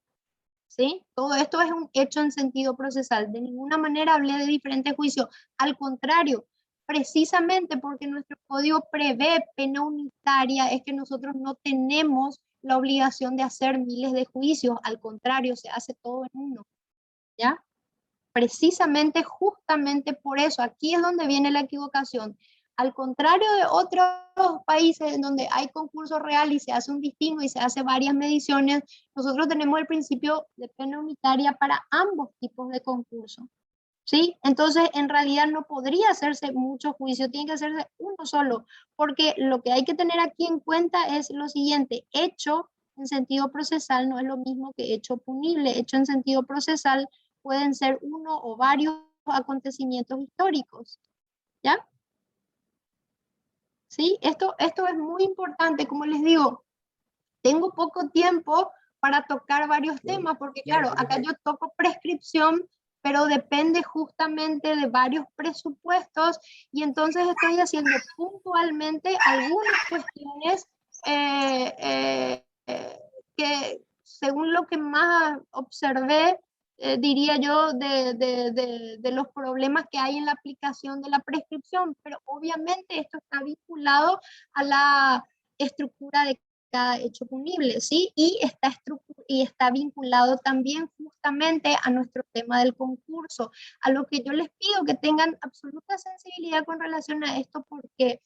¿sí? Todo esto es un hecho en sentido procesal. De ninguna manera hablé de diferentes juicios. Al contrario, precisamente porque nuestro código prevé pena unitaria, es que nosotros no tenemos la obligación de hacer miles de juicios. Al contrario, se hace todo en uno, ¿ya? Precisamente, justamente por eso, aquí es donde viene la equivocación. Al contrario de otros países en donde hay concurso real y se hace un distingo y se hace varias mediciones, nosotros tenemos el principio de pena unitaria para ambos tipos de concurso, ¿sí? Entonces, en realidad no podría hacerse mucho juicio, tiene que hacerse uno solo, porque lo que hay que tener aquí en cuenta es lo siguiente: hecho en sentido procesal no es lo mismo que hecho punible. Hecho en sentido procesal pueden ser uno o varios acontecimientos históricos, ¿ya? ¿Sí? Esto es muy importante, como les digo, tengo poco tiempo para tocar varios temas, porque claro, acá yo toco prescripción, pero depende justamente de varios presupuestos, y entonces estoy haciendo puntualmente algunas cuestiones que, según lo que más observé, diría yo, de los problemas que hay en la aplicación de la prescripción, pero obviamente esto está vinculado a la estructura de cada hecho punible, ¿sí? Y está vinculado también justamente a nuestro tema del concurso, a lo que yo les pido que tengan absoluta sensibilidad con relación a esto, porque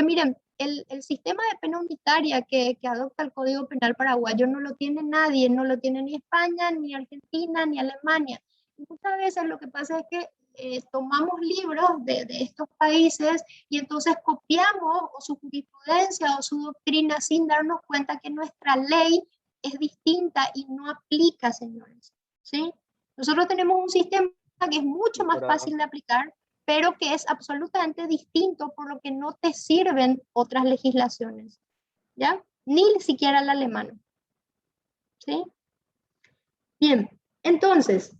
miren, el sistema de pena unitaria que adopta el Código Penal paraguayo no lo tiene nadie, no lo tiene ni España, ni Argentina, ni Alemania. Y muchas veces lo que pasa es que tomamos libros de estos países y entonces copiamos o su jurisprudencia o su doctrina sin darnos cuenta que nuestra ley es distinta y no aplica, señores, ¿sí? Nosotros tenemos un sistema que es mucho más fácil de aplicar, pero que es absolutamente distinto, por lo que no te sirven otras legislaciones, ¿ya? Ni siquiera el alemán, ¿sí? Bien, entonces,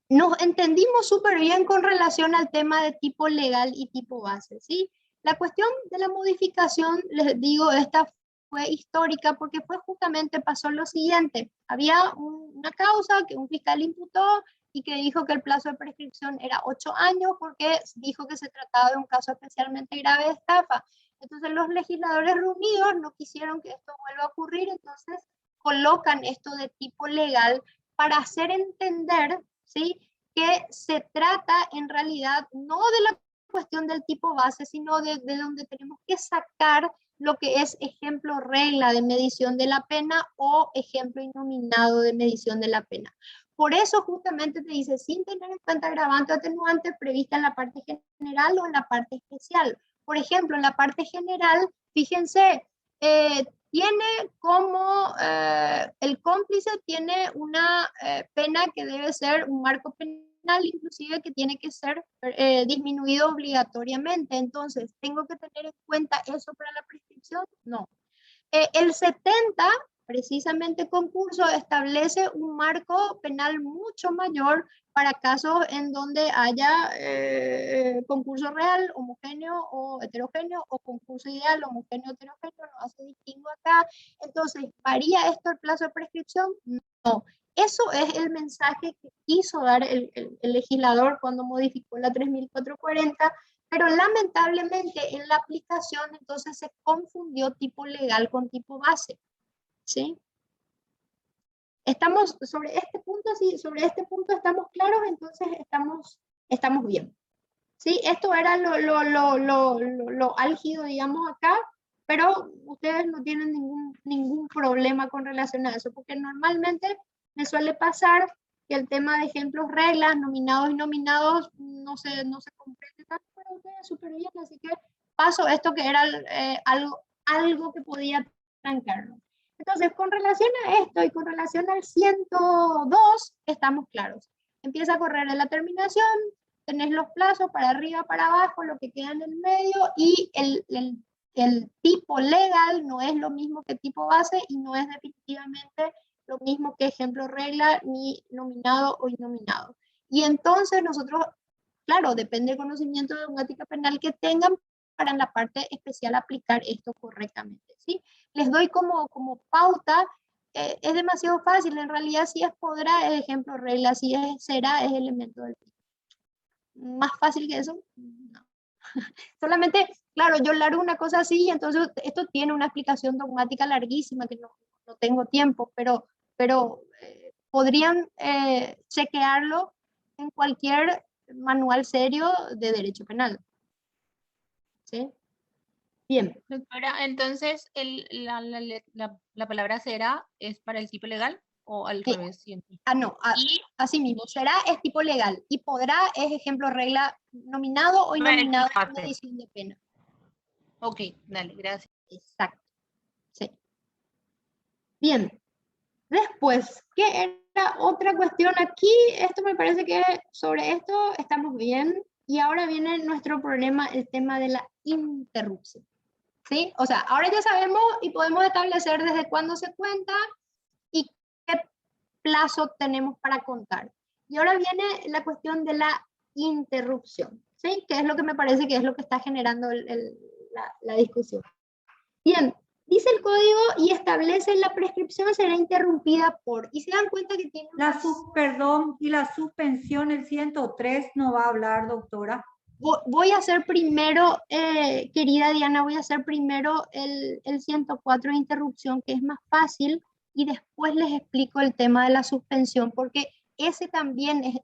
nos entendimos súper bien con relación al tema de tipo legal y tipo base, ¿sí? La cuestión de la modificación, les digo, esta fue histórica porque fue justamente, pasó lo siguiente: había una causa que un fiscal imputó y que dijo que el plazo de prescripción era 8 años porque dijo que se trataba de un caso especialmente grave de estafa. Entonces los legisladores reunidos no quisieron que esto vuelva a ocurrir, entonces colocan esto de tipo legal para hacer entender, ¿sí?, que se trata en realidad no de la cuestión del tipo base, sino de donde tenemos que sacar lo que es ejemplo regla de medición de la pena o ejemplo inominado de medición de la pena. Por eso justamente te dice, sin tener en cuenta agravante o atenuante prevista en la parte general o en la parte especial. Por ejemplo, en la parte general, fíjense, tiene como, el cómplice tiene una pena que debe ser un marco penal, inclusive que tiene que ser disminuido obligatoriamente. Entonces, ¿tengo que tener en cuenta eso para la prescripción? No. El 70, precisamente concurso, establece un marco penal mucho mayor para casos en donde haya concurso real, homogéneo o heterogéneo, o concurso ideal, homogéneo, heterogéneo, no hace distingo acá. Entonces, ¿varía esto el plazo de prescripción? No. Eso es el mensaje que quiso dar el legislador cuando modificó la 3440, pero lamentablemente en la aplicación entonces se confundió tipo legal con tipo base, ¿sí? Estamos sobre este punto, sí, sobre este punto estamos claros, entonces estamos bien. ¿Sí? Esto era lo álgido, digamos, acá, pero ustedes no tienen ningún problema con relación a eso, porque normalmente me suele pasar que el tema de ejemplos, reglas, nominados y nominados no se comprende tanto para ustedes súper bien, así que paso esto que era algo que podía trancarnos. Entonces, con relación a esto y con relación al 102, estamos claros. Empieza a correr en la terminación, tenés los plazos para arriba, para abajo, lo que queda en el medio, y el tipo legal no es lo mismo que tipo base y no es definitivamente lo mismo que ejemplo regla, ni nominado o innominado. Y entonces nosotros, claro, depende del conocimiento de dogmática penal que tengan para en la parte especial aplicar esto correctamente, ¿sí? Les doy como pauta, es demasiado fácil, en realidad si es podrá es ejemplo regla, si es será es elemento del tipo. Más fácil que eso, no. Solamente, claro, yo largo una cosa así y entonces esto tiene una explicación dogmática larguísima que no tengo tiempo, pero podrían chequearlo en cualquier manual serio de derecho penal. ¿Sí? Bien. Doctora, entonces la palabra será es para el tipo legal o al revés siempre. No, así mismo, será es tipo legal y podrá es ejemplo regla nominado o innominado en la edición de pena. Ok, dale, gracias. Exacto. Sí. Bien. Después, ¿qué era otra cuestión aquí? Esto me parece que sobre esto estamos bien. Y ahora viene nuestro problema, el tema de la interrupción. ¿Sí? O sea, ahora ya sabemos y podemos establecer desde cuándo se cuenta y qué plazo tenemos para contar. Y ahora viene la cuestión de la interrupción, ¿sí? Que es lo que me parece que es lo que está generando la discusión. Bien, dice el código y establece la prescripción será interrumpida por, y se dan cuenta que tiene... Perdón, y la suspensión, el 103 no va a hablar, doctora. Voy a hacer primero, querida Diana, voy a hacer primero el 104 de interrupción, que es más fácil, y después les explico el tema de la suspensión, porque esa también,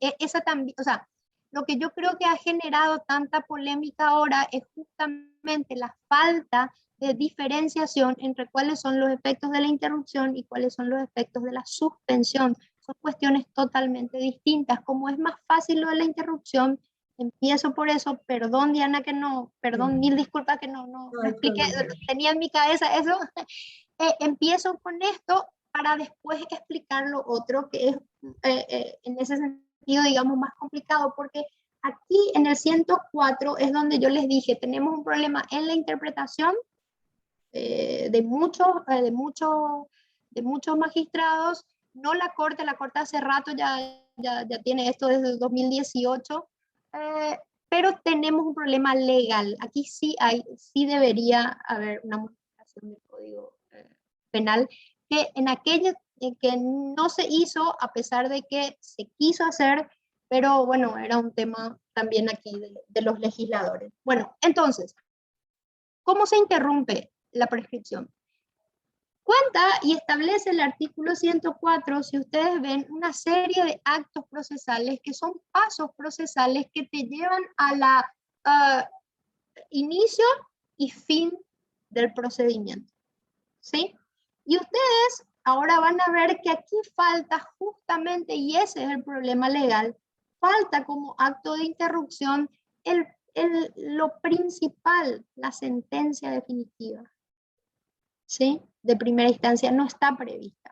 o sea, lo que yo creo que ha generado tanta polémica ahora es justamente la falta de diferenciación entre cuáles son los efectos de la interrupción y cuáles son los efectos de la suspensión. Son cuestiones totalmente distintas. Como es más fácil lo de la interrupción, empiezo por eso, perdón Diana que no, perdón, mil disculpas que no expliqué, tenía en mi cabeza eso. Empiezo con esto para después explicar lo otro que es en ese sentido, digamos, más complicado, porque aquí en el 104 es donde yo les dije, tenemos un problema en la interpretación de muchos magistrados, no la Corte hace rato ya tiene esto desde el 2018, pero tenemos un problema legal. Aquí sí debería haber una modificación del Código Penal, que en aquella que no se hizo, a pesar de que se quiso hacer, pero bueno, era un tema también aquí de los legisladores. Bueno, entonces, ¿cómo se interrumpe la prescripción? Cuenta y establece el artículo 104, si ustedes ven, una serie de actos procesales que son pasos procesales que te llevan a la inicio y fin del procedimiento. ¿Sí? Y ustedes ahora van a ver que aquí falta justamente, y ese es el problema legal, falta como acto de interrupción lo principal, la sentencia definitiva. ¿sí? De primera instancia no está prevista.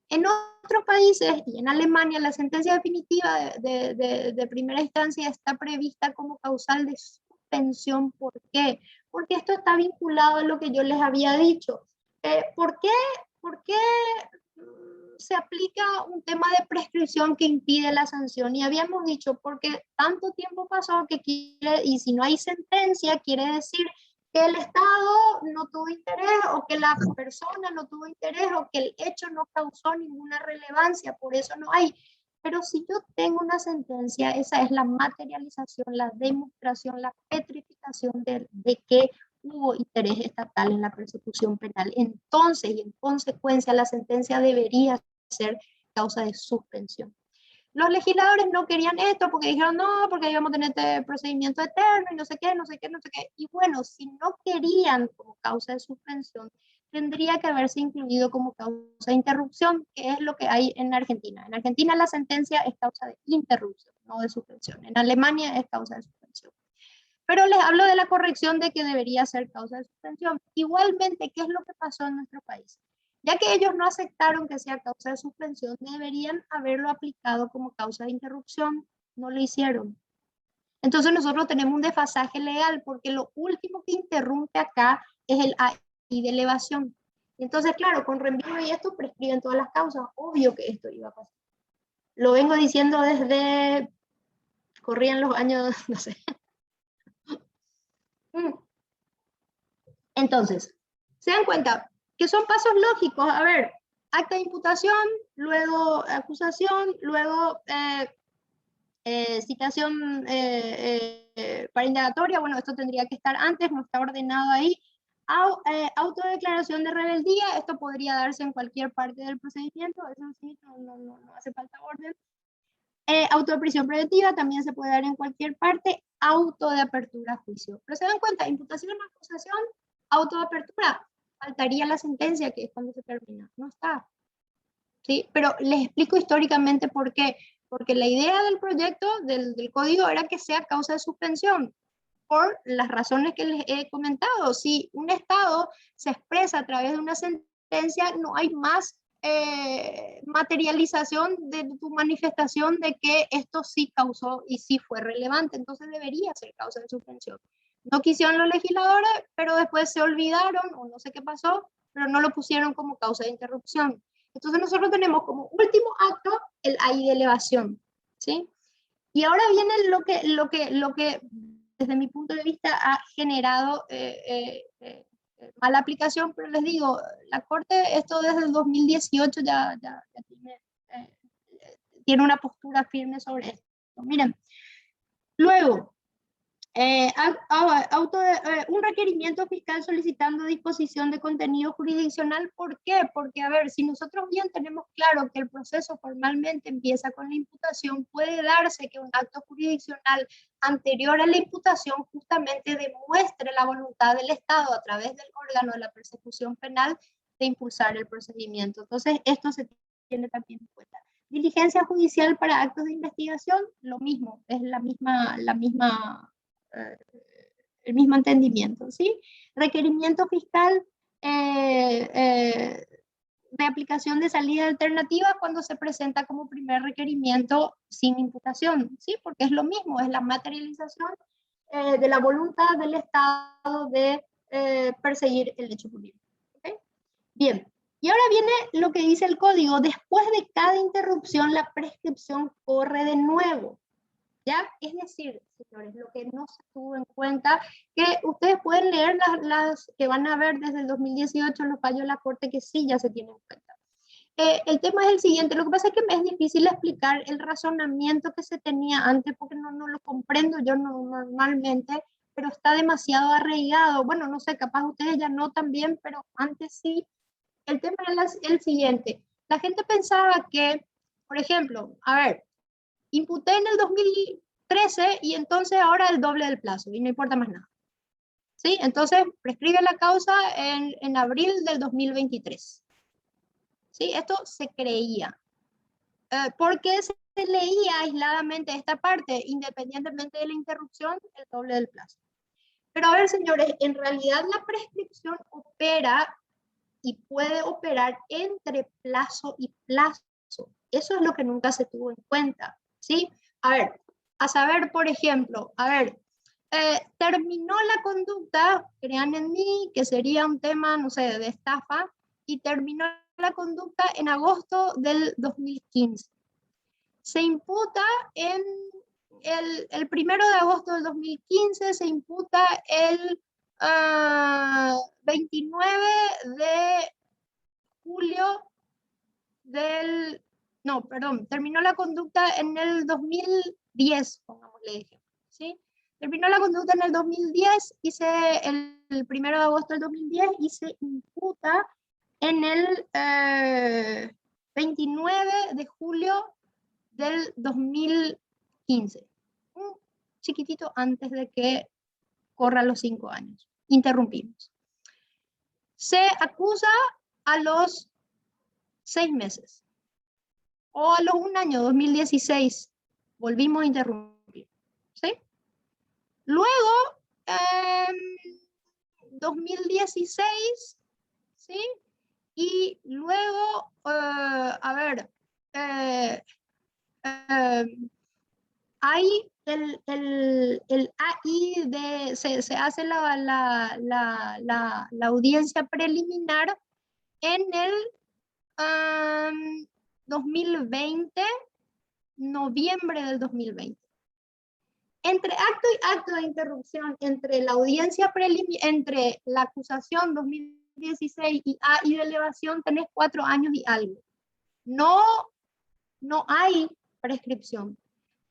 En otros países y en Alemania la sentencia definitiva de primera instancia está prevista como causal de suspensión. ¿Por qué? Porque esto está vinculado a lo que yo les había dicho. ¿Por qué se aplica un tema de prescripción que impide la sanción? Y habíamos dicho, porque tanto tiempo pasó que quiere, y si no hay sentencia, quiere decir que el Estado no tuvo interés o que la persona no tuvo interés o que el hecho no causó ninguna relevancia, por eso no hay. Pero si yo tengo una sentencia, esa es la materialización, la demostración, la petrificación de que hubo interés estatal en la persecución penal. Entonces, y en consecuencia, la sentencia debería ser causa de suspensión. Los legisladores no querían esto porque dijeron no, porque íbamos a tener este procedimiento eterno y no sé qué, no sé qué, no sé qué. Y bueno, si no querían como causa de suspensión, tendría que haberse incluido como causa de interrupción, que es lo que hay en Argentina. En Argentina la sentencia es causa de interrupción, no de suspensión. En Alemania es causa de suspensión. Pero les hablo de la corrección de que debería ser causa de suspensión. Igualmente, ¿qué es lo que pasó en nuestro país? Ya que ellos no aceptaron que sea causa de suspensión, deberían haberlo aplicado como causa de interrupción. No lo hicieron. Entonces nosotros tenemos un desfasaje legal porque lo último que interrumpe acá es el AI de elevación. Entonces, claro, con reenvío y esto prescriben todas las causas. Obvio que esto iba a pasar. Lo vengo diciendo desde, corrían los años, no sé. Entonces, se dan cuenta que son pasos lógicos. A ver, acta de imputación, luego acusación, luego citación para indagatoria. Bueno, esto tendría que estar antes, no está ordenado ahí. Autodeclaración de rebeldía, esto podría darse en cualquier parte del procedimiento, eso sí, no hace falta orden. Auto de prisión preventiva también se puede dar en cualquier parte. Auto de apertura a juicio. Pero se dan cuenta, imputación, acusación, auto de apertura, faltaría la sentencia, que es cuando se termina. No está. ¿Sí? Pero les explico históricamente por qué. Porque la idea del proyecto, del código, era que sea causa de suspensión, por las razones que les he comentado. Si un Estado se expresa a través de una sentencia, no hay más materialización de tu manifestación de que esto sí causó y sí fue relevante, entonces debería ser causa de suspensión. No quisieron los legisladores, pero después se olvidaron o no sé qué pasó, pero no lo pusieron como causa de interrupción. Entonces nosotros tenemos como último acto el AI de elevación, ¿sí? Y ahora viene lo que desde mi punto de vista ha generado mala aplicación, pero les digo, la Corte, esto desde el 2018 ya tiene una postura firme sobre esto. Miren, luego, un requerimiento fiscal solicitando disposición de contenido jurisdiccional. ¿Por qué? Porque, a ver, si nosotros bien tenemos claro que el proceso formalmente empieza con la imputación, puede darse que un acto jurisdiccional anterior a la imputación justamente demuestre la voluntad del Estado a través del órgano de la persecución penal de impulsar el procedimiento. Entonces, esto se tiene también en cuenta. Diligencia judicial para actos de investigación, lo mismo, es el mismo entendimiento, ¿sí? Requerimiento fiscal de aplicación de salida alternativa cuando se presenta como primer requerimiento sin imputación, ¿sí? Porque es lo mismo, es la materialización de la voluntad del Estado de perseguir el hecho punible. ¿Okay? Bien, y ahora viene lo que dice el código: después de cada interrupción la prescripción corre de nuevo. ¿Ya? Es decir, señores, lo que no se tuvo en cuenta, que ustedes pueden leer las que van a ver desde el 2018 los fallos de la Corte, que sí ya se tienen en cuenta. El tema es el siguiente: lo que pasa es que me es difícil explicar el razonamiento que se tenía antes, porque no lo comprendo yo normalmente, pero está demasiado arraigado. Bueno, no sé, capaz ustedes ya no también, pero antes sí. El tema es el siguiente: la gente pensaba que, por ejemplo, a ver, imputé en el 2013 y entonces ahora el doble del plazo y no importa más nada. ¿Sí? Entonces prescribe la causa en abril del 2023. ¿Sí? Esto se creía. Porque se leía aisladamente esta parte, independientemente de la interrupción, el doble del plazo. Pero a ver, señores, en realidad la prescripción opera y puede operar entre plazo y plazo. Eso es lo que nunca se tuvo en cuenta, ¿sí? A ver, a saber, por ejemplo, terminó la conducta, crean en mí, que sería un tema, no sé, de estafa, y terminó la conducta en agosto del 2015. Se imputa en el 1 de agosto del 2015, se imputa el 29 de julio del... No, perdón, terminó la conducta en el 2010, pongámosle ejemplo, ¿sí? Terminó la conducta en el 2010, el 1 de agosto del 2010 y se imputa en el 29 de julio del 2015. Un chiquitito antes de que corra los 5 años. Interrumpimos. Se acusa a los 6 meses. O a los 1 año, 2016. Volvimos a interrumpir. ¿Sí? Luego, 2016, ¿sí? Y luego, hay el AI, se hace la audiencia preliminar en el 2020, noviembre del 2020. Entre acto y acto de interrupción, entre la audiencia preliminar, entre la acusación 2016 y AI de elevación, tenés 4 años y algo. No hay prescripción.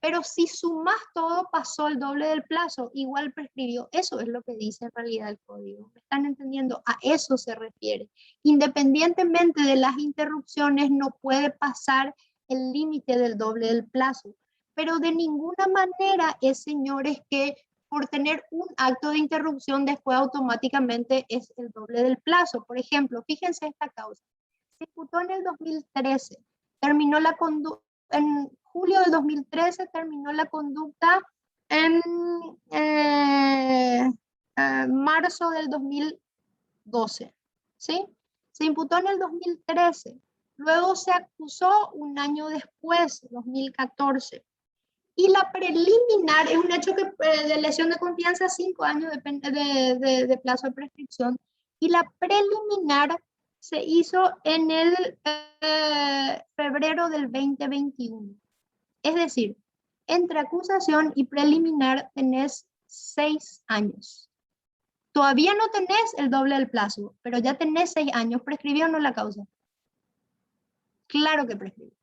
Pero si sumas todo, pasó el doble del plazo, igual prescribió. Eso es lo que dice en realidad el código. ¿Me están entendiendo? A eso se refiere. Independientemente de las interrupciones, no puede pasar el límite del doble del plazo. Pero de ninguna manera es, señores, que por tener un acto de interrupción después automáticamente es el doble del plazo. Por ejemplo, fíjense esta causa. Se imputó en el 2013, terminó la conducta en julio del 2013, terminó la conducta en marzo del 2012, ¿sí? Se imputó en el 2013, luego se acusó 1 año después, 2014. Y la preliminar es un hecho de lesión de confianza, 5 años de plazo de prescripción. Y la preliminar se hizo en el febrero del 2021. Es decir, entre acusación y preliminar tenés 6 años. Todavía no tenés el doble del plazo, pero ya tenés 6 años. ¿Prescribió o no la causa? Claro que prescribió.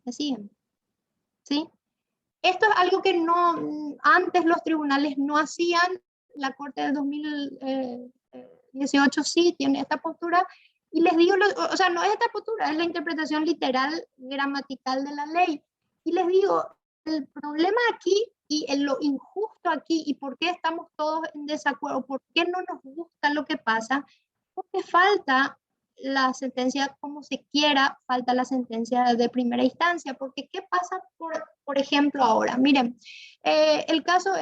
¿Me siguen? ¿Sí? Esto es algo que antes los tribunales no hacían. La Corte del 2018 sí tiene esta postura. Y les digo, o sea, no es esta postura, es la interpretación literal, gramatical de la ley. Y les digo, el problema aquí y lo injusto aquí y por qué estamos todos en desacuerdo, por qué no nos gusta lo que pasa, porque falta la sentencia como se quiera, falta la sentencia de primera instancia, porque ¿qué pasa por ejemplo ahora? Miren, el caso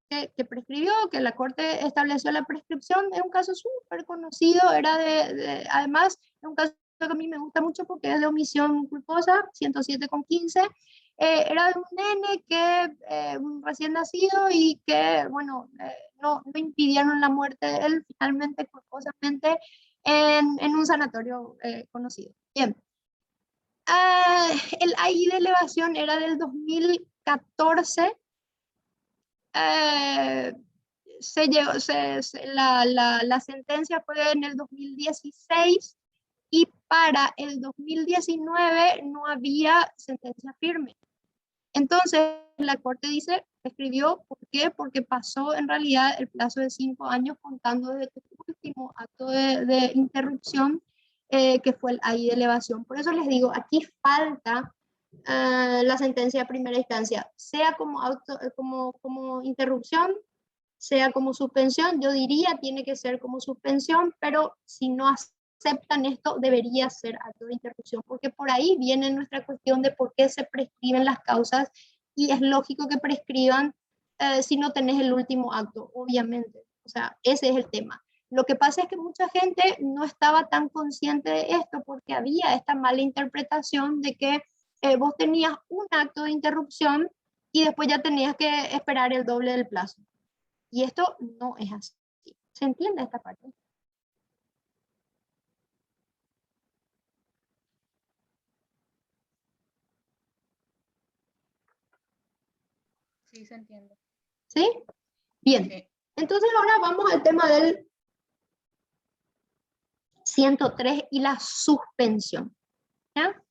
que prescribió, que la Corte estableció la prescripción, es un caso súper conocido, además, es un caso que a mí me gusta mucho porque es de omisión culposa, 107,15, era de un nene un recién nacido y que, bueno, no impidieron la muerte de él finalmente culposamente en un sanatorio conocido. Bien. El AI de elevación era del 2014. La sentencia fue en el 2016 y para el 2019 no había sentencia firme. Entonces la Corte dice, escribió, ¿por qué? Porque pasó en realidad el plazo de 5 años contando desde tu último acto de interrupción, que fue el AI de elevación. Por eso les digo, aquí falta la sentencia de primera instancia, sea como interrupción, sea como suspensión. Yo diría tiene que ser como suspensión, pero si no aceptan esto, debería ser acto de interrupción, porque por ahí viene nuestra cuestión de por qué se prescriben las causas, y es lógico que prescriban si no tenés el último acto, obviamente. O sea, ese es el tema. Lo que pasa es que mucha gente no estaba tan consciente de esto porque había esta mala interpretación de que vos tenías un acto de interrupción y después ya tenías que esperar el doble del plazo. Y esto no es así. ¿Se entiende esta parte? Sí, se entiende. ¿Sí? Bien. Sí. Entonces ahora vamos al tema del 103 y la suspensión. ¿Ya?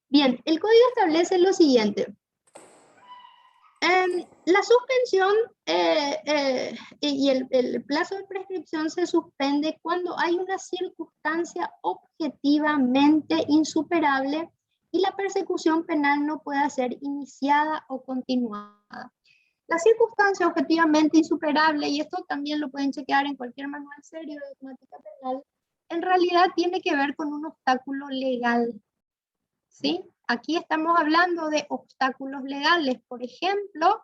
Bien, el código establece lo siguiente. La suspensión y el plazo de prescripción se suspende cuando hay una circunstancia objetivamente insuperable y la persecución penal no pueda ser iniciada o continuada. La circunstancia objetivamente insuperable, y esto también lo pueden chequear en cualquier manual serio de temática penal, en realidad tiene que ver con un obstáculo legal. ¿Sí? Aquí estamos hablando de obstáculos legales. Por ejemplo,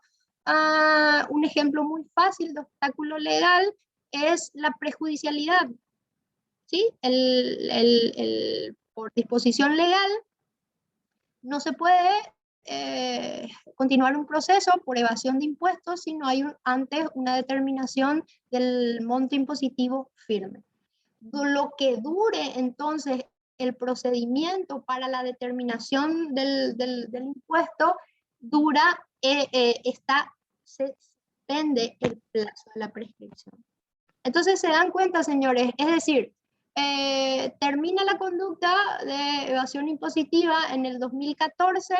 un ejemplo muy fácil de obstáculo legal es la prejudicialidad. ¿Sí? Por disposición legal no se puede continuar un proceso por evasión de impuestos si no hay antes una determinación del monto impositivo firme. Lo que dure entonces el procedimiento para la determinación del impuesto dura, se suspende el plazo de la prescripción. Entonces se dan cuenta, señores, es decir, termina la conducta de evasión impositiva en el 2014,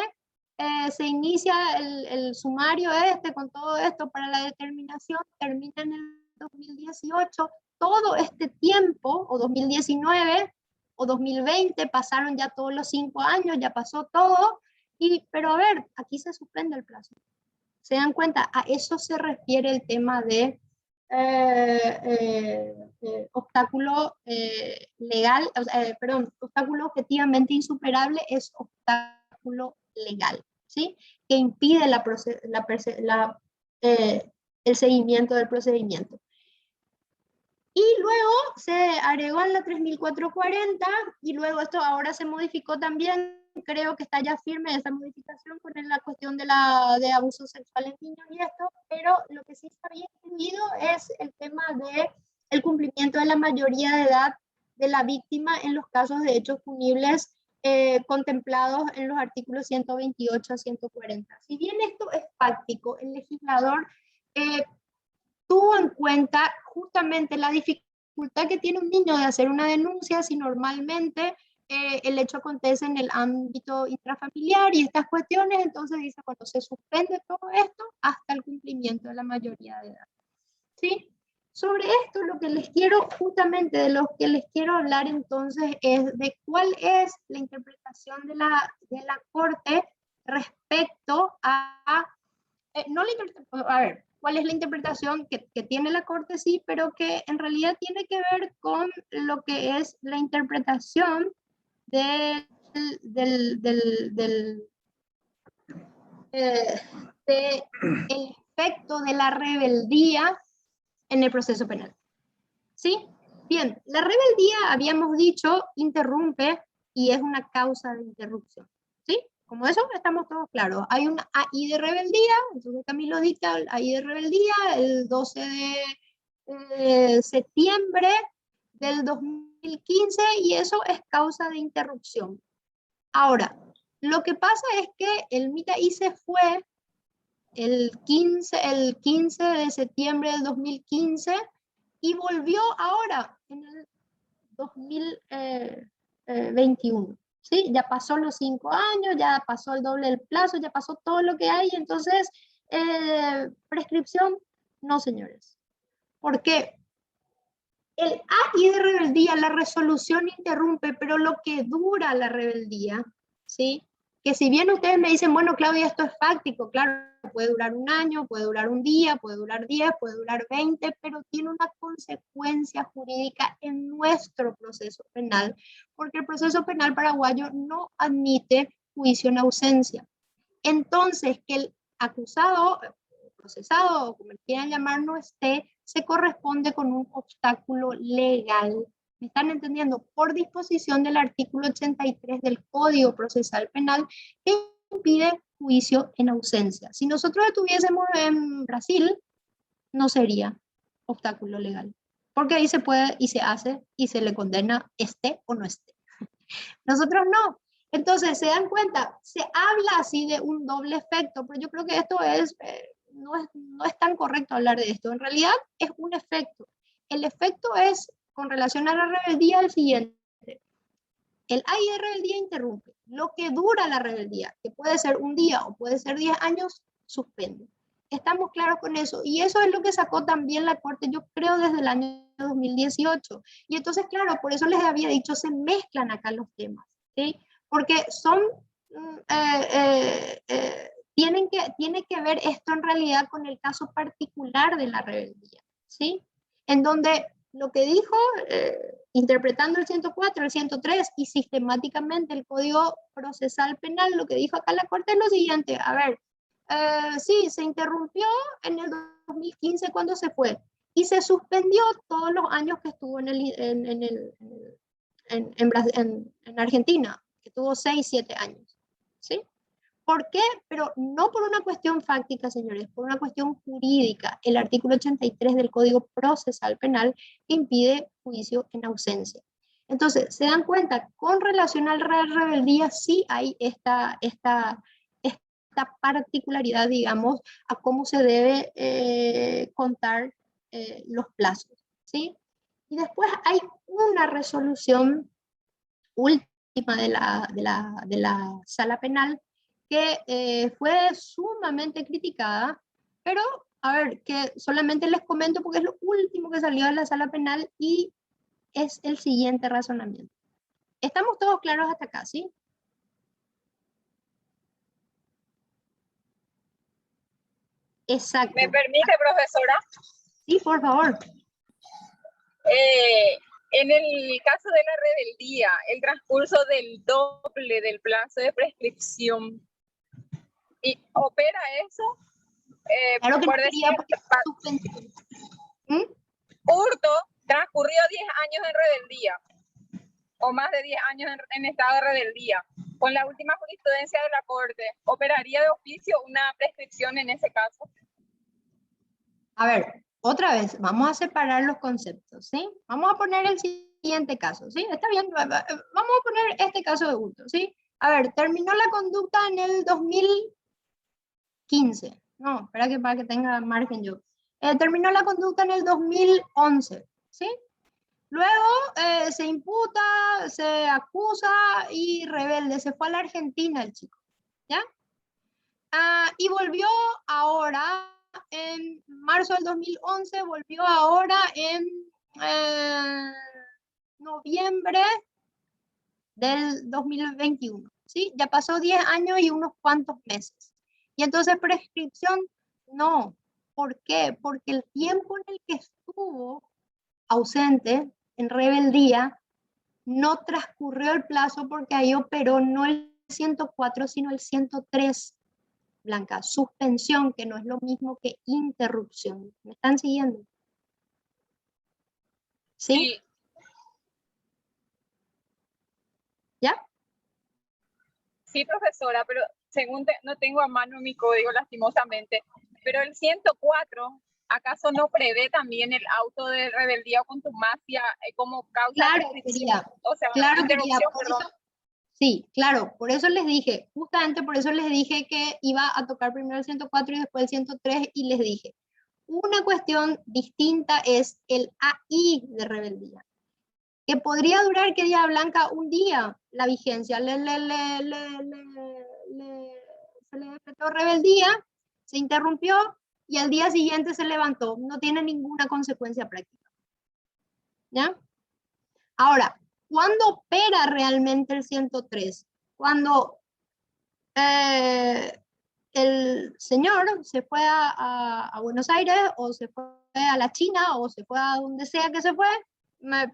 se inicia el sumario con todo esto para la determinación, termina en el 2018, todo este tiempo, o 2019, o 2020, pasaron ya todos los 5 años, ya pasó todo, pero a ver, aquí se suspende el plazo. ¿Se dan cuenta? A eso se refiere el tema de obstáculo legal, perdón, obstáculo objetivamente insuperable es obstáculo legal, ¿sí? Que impide el seguimiento del procedimiento. Y luego se agregó en la 3440 y luego esto ahora se modificó también, creo que está ya firme esa modificación con la cuestión de abuso sexual en niños y esto, pero lo que sí está bien incluido es el tema del cumplimiento de la mayoría de edad de la víctima en los casos de hechos punibles contemplados en los artículos 128 a 140. Si bien esto es fáctico, el legislador tuvo en cuenta justamente la dificultad que tiene un niño de hacer una denuncia si normalmente el hecho acontece en el ámbito intrafamiliar y estas cuestiones, entonces dice, bueno, se suspende todo esto hasta el cumplimiento de la mayoría de edad. ¿Sí? Sobre esto lo que les quiero, justamente de lo que les quiero hablar entonces es de cuál es la interpretación de la Corte respecto a, cuál es la interpretación que tiene la Corte, sí, pero que en realidad tiene que ver con lo que es la interpretación del efecto de la rebeldía en el proceso penal. ¿Sí? Bien, la rebeldía, habíamos dicho, interrumpe y es una causa de interrupción. ¿Sí? Como eso estamos todos claros. Hay una AI de rebeldía, entonces Camilo dicta el AI de rebeldía el 12 de septiembre del 2015 y eso es causa de interrupción. Ahora, lo que pasa es que el MITA-I se fue el 15 de septiembre del 2015 y volvió ahora en el 2021. ¿Sí? Ya pasó los 5 años, ya pasó el doble del plazo, ya pasó todo lo que hay, entonces prescripción, no señores. ¿Por qué? El AI de rebeldía, la resolución interrumpe, pero lo que dura la rebeldía, ¿sí? Que si bien ustedes me dicen, bueno, Claudia, esto es fáctico, claro, puede durar un año, puede durar un día, puede durar 10, puede durar 20, pero tiene una consecuencia jurídica en nuestro proceso penal, porque el proceso penal paraguayo no admite juicio en ausencia. Entonces, que el acusado, procesado, o como quieran llamar, no esté, se corresponde con un obstáculo legal. ¿Me están entendiendo? Por disposición del artículo 83 del Código Procesal Penal que impide juicio en ausencia. Si nosotros estuviésemos en Brasil, no sería obstáculo legal, porque ahí se puede y se hace y se le condena esté o no esté. Nosotros no. Entonces, se dan cuenta, se habla así de un doble efecto, pero yo creo que esto no es tan correcto hablar de esto. En realidad es un efecto. El efecto es, con relación a la rebeldía, el siguiente. El ay de rebeldía interrumpe. Lo que dura la rebeldía, que puede ser un día o puede ser 10 años, suspende. Estamos claros con eso. Y eso es lo que sacó también la Corte, yo creo, desde el año 2018. Y entonces, claro, por eso les había dicho, se mezclan acá los temas, ¿sí? Porque son, tiene que ver esto en realidad con el caso particular de la rebeldía, ¿sí? En donde lo que dijo, interpretando el 104, el 103 y sistemáticamente el Código Procesal Penal, lo que dijo acá la Corte es lo siguiente, a ver, sí, se interrumpió en el 2015 cuando se fue y se suspendió todos los años que estuvo en Argentina, que tuvo 6, 7 años, ¿sí? ¿Por qué? Pero no por una cuestión fáctica, señores, por una cuestión jurídica. El artículo 83 del Código Procesal Penal impide juicio en ausencia. Entonces, se dan cuenta, con relación al rebeldía, sí hay esta particularidad, digamos, a cómo se debe contar los plazos, ¿sí? Y después hay una resolución última de la Sala Penal que fue sumamente criticada, pero a ver, que solamente les comento porque es lo último que salió de la Sala Penal y es el siguiente razonamiento. ¿Estamos todos claros hasta acá, sí? Exacto. ¿Me permite, profesora? Sí, por favor. En el caso de la rebeldía, el transcurso del doble del plazo de prescripción, ¿y opera eso? Claro que por no decir, Hurto transcurrió 10 años en rebeldía, o más de 10 años en estado de rebeldía. Con la última jurisprudencia de la Corte, ¿operaría de oficio una prescripción en ese caso? A ver, otra vez, vamos a separar los conceptos, ¿sí? Vamos a poner el siguiente caso, ¿sí? Está bien, vamos a poner este caso de hurto, ¿sí? A ver, terminó la conducta en el 2015. No, para que tenga margen yo. Terminó la conducta en el 2011, ¿sí? Luego se imputa, se acusa y rebelde. Se fue a la Argentina el chico, ¿ya? Y volvió ahora en marzo del 2011, volvió ahora en noviembre del 2021, ¿sí? Ya pasó 10 años y unos cuantos meses. Y entonces prescripción, no. ¿Por qué? Porque el tiempo en el que estuvo ausente, en rebeldía, no transcurrió el plazo porque ahí operó no el 104, sino el 103. Blanca, suspensión, que no es lo mismo que interrupción. ¿Me están siguiendo? ¿Sí? ¿Ya? Sí, profesora, pero según no tengo a mano mi código, lastimosamente, pero el 104, ¿acaso no prevé también el auto de rebeldía o contumacia como causa claro, de prescripción? O sea, claro, interrupción, perdón. Sí, claro, por eso les dije, justamente por eso les dije que iba a tocar primero el 104 y después el 103 y les dije, una cuestión distinta es el AI de rebeldía, que podría durar, ¿qué día, Blanca? Un día la vigencia, se le decretó rebeldía, se interrumpió y al día siguiente se levantó, no tiene ninguna consecuencia práctica. ¿Ya? Ahora, ¿cuándo opera realmente el 103? Cuando el señor se fue a Buenos Aires o se fue a la China o se fue a donde sea que se fue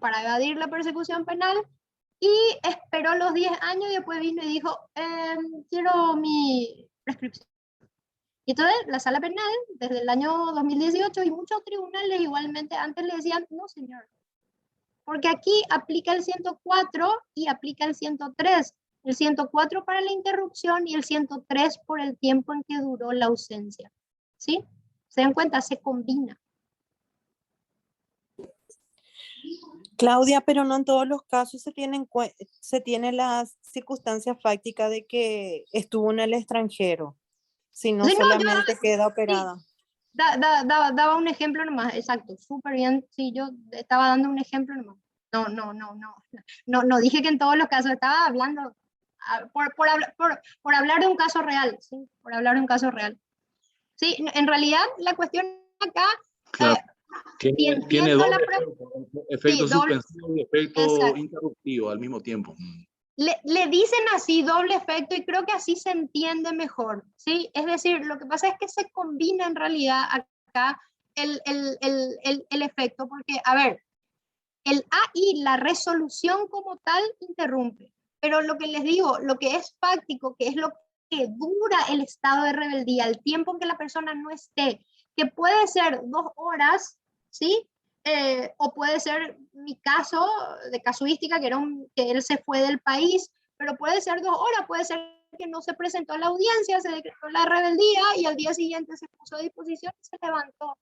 para evadir la persecución penal y esperó los 10 años y después vino y dijo, quiero mi prescripción. Y entonces la sala penal, desde el año 2018 y muchos tribunales igualmente antes le decían, no señor, porque aquí aplica el 104 y aplica el 103. El 104 para la interrupción y el 103 por el tiempo en que duró la ausencia. ¿Sí? ¿Se dan cuenta? Se combina. Claudia, pero no en todos los casos se tiene las circunstancias fácticas de que estuvo en el extranjero, sino Sí, no, solamente queda operada. Daba un ejemplo nomás, exacto, súper bien. Sí, yo estaba dando un ejemplo nomás. No dije que en todos los casos, estaba hablando por hablar de un caso real, ¿sí? Por hablar de un caso real. Sí, en realidad la cuestión acá... Claro. Tiene doble efecto sí, suspensivo y efecto exacto. interruptivo al mismo tiempo. Le dicen así doble efecto y creo que así se entiende mejor, ¿sí? Es decir, lo que pasa es que se combina en realidad acá el efecto, porque, a ver, el AI, la resolución como tal, interrumpe, pero lo que les digo, lo que es fáctico, que es lo que dura el estado de rebeldía, el tiempo en que la persona no esté, que puede ser 2 horas, ¿sí? O puede ser mi caso de casuística, que él se fue del país, pero puede ser 2 horas, puede ser que no se presentó a la audiencia, se decretó la rebeldía y al día siguiente se puso a disposición y se levantó.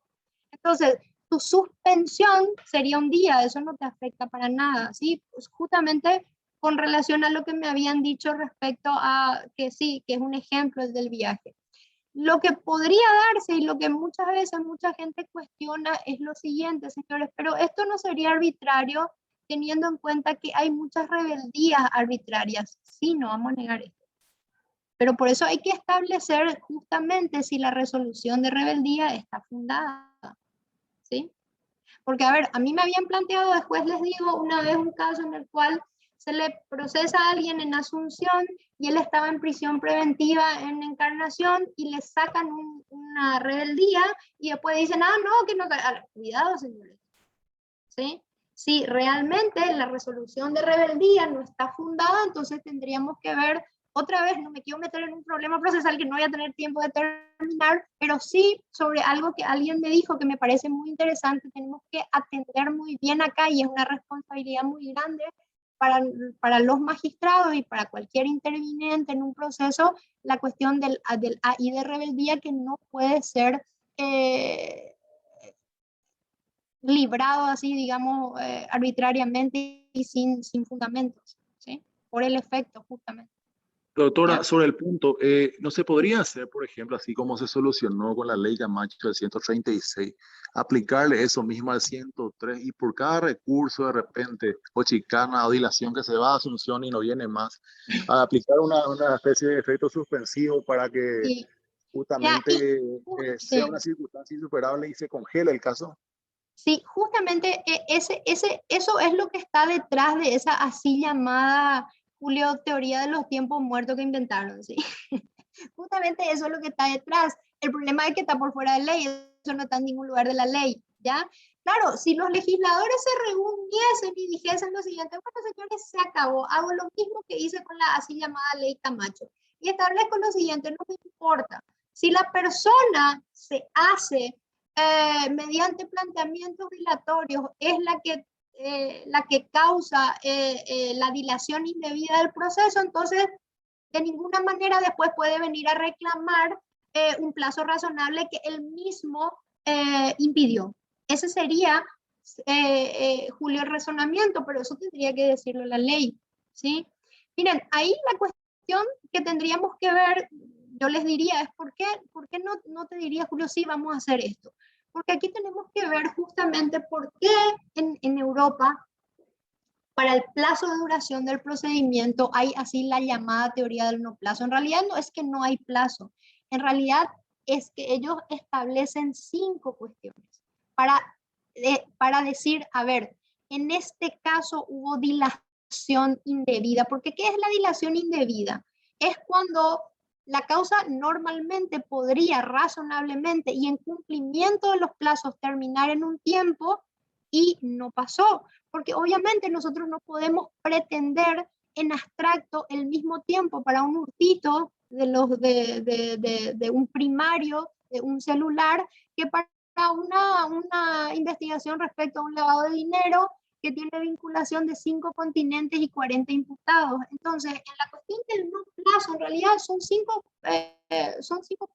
Entonces, tu suspensión sería un día, eso no te afecta para nada, ¿sí? Pues justamente con relación a lo que me habían dicho respecto a que sí, que es un ejemplo el del viaje. Lo que podría darse y lo que muchas veces mucha gente cuestiona es lo siguiente, señores, pero esto no sería arbitrario teniendo en cuenta que hay muchas rebeldías arbitrarias. Sí, no vamos a negar esto. Pero por eso hay que establecer justamente si la resolución de rebeldía está fundada. ¿Sí? Porque, a ver, a mí me habían planteado, después les digo, una vez un caso en el cual se le procesa a alguien en Asunción y él estaba en prisión preventiva en Encarnación y le sacan una rebeldía y después dicen, no, que no, cuidado, señores. ¿Sí? Si realmente la resolución de rebeldía no está fundada, entonces tendríamos que ver otra vez, no me quiero meter en un problema procesal que no voy a tener tiempo de terminar, pero sí sobre algo que alguien me dijo que me parece muy interesante, tenemos que atender muy bien acá y es una responsabilidad muy grande para los magistrados y para cualquier interviniente en un proceso, la cuestión del AI de rebeldía que no puede ser librado así, digamos, arbitrariamente y sin fundamentos, ¿sí? Por el efecto, justamente. Doctora, ¿Ya? sobre el punto, ¿no se podría hacer, por ejemplo, así como se solucionó con la ley Camacho del 136, aplicarle eso mismo al 103 y por cada recurso de repente, o chicana o dilación que se va a Asunción y no viene más, a aplicar una especie de efecto suspensivo para que Sí. justamente sea Sí. una circunstancia insuperable y se congele el caso? Sí, justamente eso es lo que está detrás de esa así llamada, Julio, teoría de los tiempos muertos que inventaron, ¿sí? Justamente eso es lo que está detrás. El problema es que está por fuera de ley, eso no está en ningún lugar de la ley, ¿ya? Claro, si los legisladores se reuniesen y dijesen lo siguiente, bueno, señores, se acabó, hago lo mismo que hice con la así llamada ley Camacho, y establezco lo siguiente, no me importa. Si la persona se hace mediante planteamientos dilatorios es la que causa la dilación indebida del proceso, entonces de ninguna manera después puede venir a reclamar un plazo razonable que él mismo impidió. Ese sería, Julio, el razonamiento, pero eso tendría que decirlo la ley, ¿sí? Miren, ahí la cuestión que tendríamos que ver, yo les diría, es ¿por qué no te diría, Julio, sí, vamos a hacer esto? Porque aquí tenemos que ver justamente por qué en Europa, para el plazo de duración del procedimiento, hay así la llamada teoría del no plazo. En realidad no es que no hay plazo, en realidad es que ellos establecen 5 cuestiones para decir, a ver, en este caso hubo dilación indebida, porque ¿qué es la dilación indebida? Es cuando la causa normalmente podría razonablemente y en cumplimiento de los plazos terminar en un tiempo y no pasó, porque obviamente nosotros no podemos pretender en abstracto el mismo tiempo para un hurtito de un primario, de un celular, que para una investigación respecto a un lavado de dinero que tiene vinculación de 5 continentes y 40 imputados. Entonces, en la cuestión del no plazo, en realidad son 5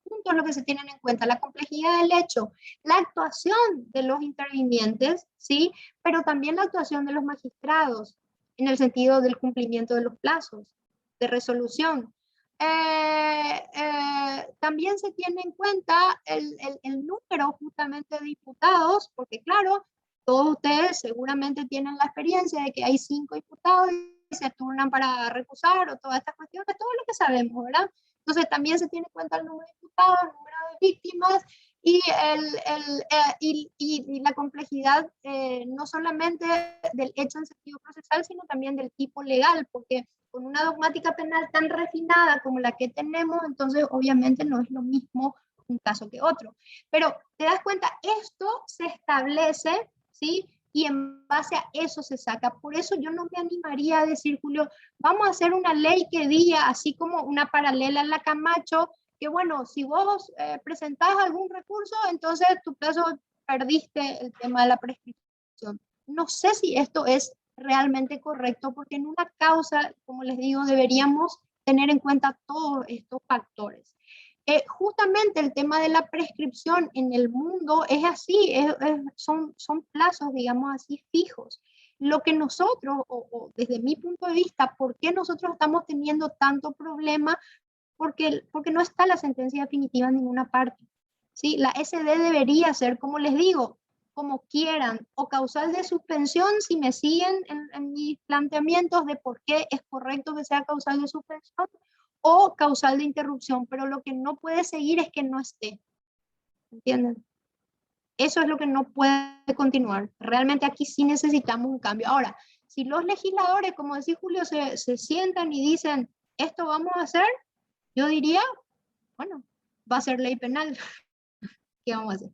puntos los que se tienen en cuenta: la complejidad del hecho, la actuación de los intervinientes, ¿sí? Pero también la actuación de los magistrados, en el sentido del cumplimiento de los plazos de resolución. También se tiene en cuenta el número justamente de diputados, porque claro, todos ustedes seguramente tienen la experiencia de que hay 5 diputados y se turnan para recusar o todas estas cuestiones, todo lo que sabemos, ¿verdad? Entonces también se tiene en cuenta el número de diputados, el número de víctimas y la complejidad no solamente del hecho en sentido procesal, sino también del tipo legal, porque con una dogmática penal tan refinada como la que tenemos, entonces obviamente no es lo mismo un caso que otro. Pero te das cuenta, esto se establece, ¿sí? Y en base a eso se saca. Por eso yo no me animaría a decir, Julio, vamos a hacer una ley que diga, así como una paralela en la Camacho, que bueno, si vos presentás algún recurso, entonces tu plazo perdiste el tema de la prescripción. No sé si esto es realmente correcto, porque en una causa, como les digo, deberíamos tener en cuenta todos estos factores. Justamente el tema de la prescripción en el mundo es así, son plazos, digamos así, fijos. Lo que nosotros, o desde mi punto de vista, ¿por qué nosotros estamos teniendo tanto problema? Porque no está la sentencia definitiva en ninguna parte, ¿sí? La SD debería ser, como les digo, como quieran, o causal de suspensión, si me siguen en mis planteamientos de por qué es correcto que sea causal de suspensión, o causal de interrupción, pero lo que no puede seguir es que no esté, ¿entienden? Eso es lo que no puede continuar. Realmente aquí sí necesitamos un cambio. Ahora, si los legisladores, como decía Julio, se sientan y dicen, esto vamos a hacer, yo diría, bueno, va a ser ley penal. ¿Qué vamos a hacer?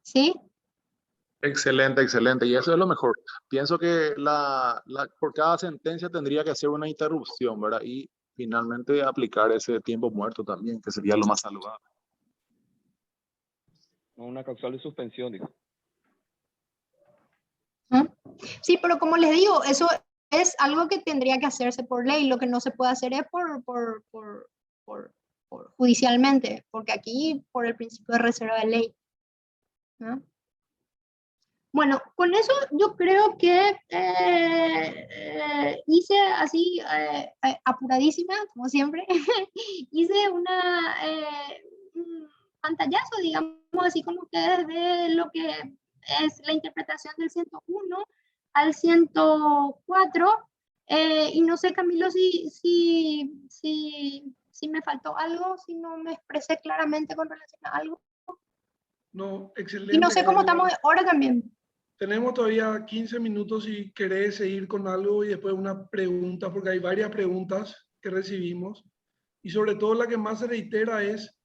¿Sí? Excelente, excelente. Y eso es lo mejor. Pienso que por cada sentencia tendría que hacer una interrupción, ¿verdad? Y finalmente aplicar ese tiempo muerto también, que sería lo más saludable. Una causal de suspensión, digo. Sí, pero como les digo, eso es algo que tendría que hacerse por ley. Lo que no se puede hacer es por judicialmente, porque aquí por el principio de reserva de ley, ¿no? Bueno, con eso yo creo que hice así, apuradísima, como siempre, hice un pantallazo, digamos así con ustedes, de lo que es la interpretación del 101 al 104, y no sé, Camilo, si me faltó algo, si no me expresé claramente con relación a algo. No, excelente. Y no sé cómo estamos ahora también. Tenemos todavía 15 minutos si querés seguir con algo y después una pregunta, porque hay varias preguntas que recibimos. Y sobre todo la que más se reitera es,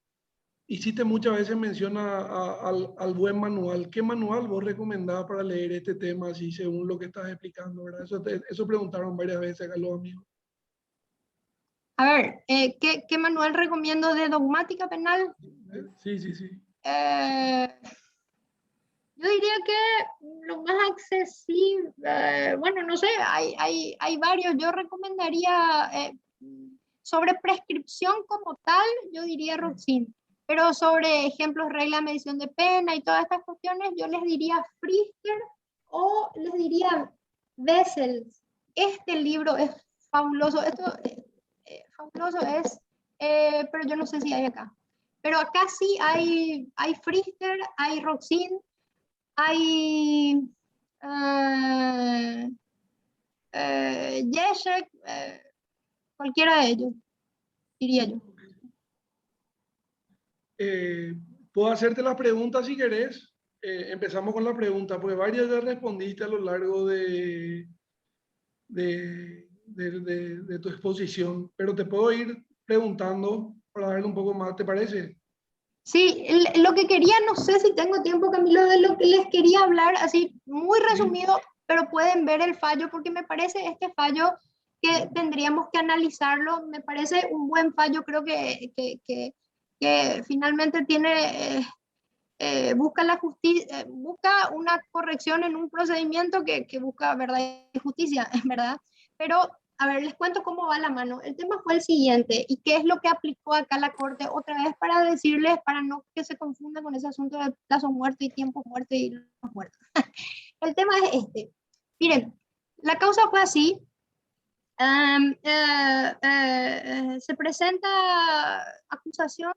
hiciste muchas veces mención al buen manual. ¿Qué manual vos recomendás para leer este tema, así según lo que estás explicando, ¿verdad? Eso preguntaron varias veces acá los amigos. A ver, ¿qué manual recomiendo de dogmática penal? Sí. Yo diría que lo más accesible, bueno, no sé, hay varios. Yo recomendaría, sobre prescripción como tal, yo diría Roxin. Pero sobre ejemplos, regla, medición de pena y todas estas cuestiones, yo les diría Frister o les diría Wessels. Este libro es fabuloso. Esto fabuloso es, pero yo no sé si hay acá. Pero acá sí hay Frister, hay Roxin, hay Jeschek, cualquiera de ellos, diría yo. Puedo hacerte las preguntas si querés. Empezamos con la pregunta, porque varias ya respondiste a lo largo de tu exposición, pero te puedo ir preguntando para ver un poco más, ¿te parece? Sí, lo que quería, no sé si tengo tiempo, Camilo, de lo que les quería hablar, así muy resumido, pero pueden ver el fallo, porque me parece este fallo que tendríamos que analizarlo, me parece un buen fallo, creo que finalmente tiene, busca la justicia, busca una corrección en un procedimiento que busca verdad y justicia, es verdad, pero a ver, les cuento cómo va la mano. El tema fue el siguiente, y qué es lo que aplicó acá la Corte, otra vez para decirles, para no que se confunda con ese asunto de plazo muerto y tiempo muerto y los muertos. El tema es este. Miren, la causa fue así. Se presenta acusación,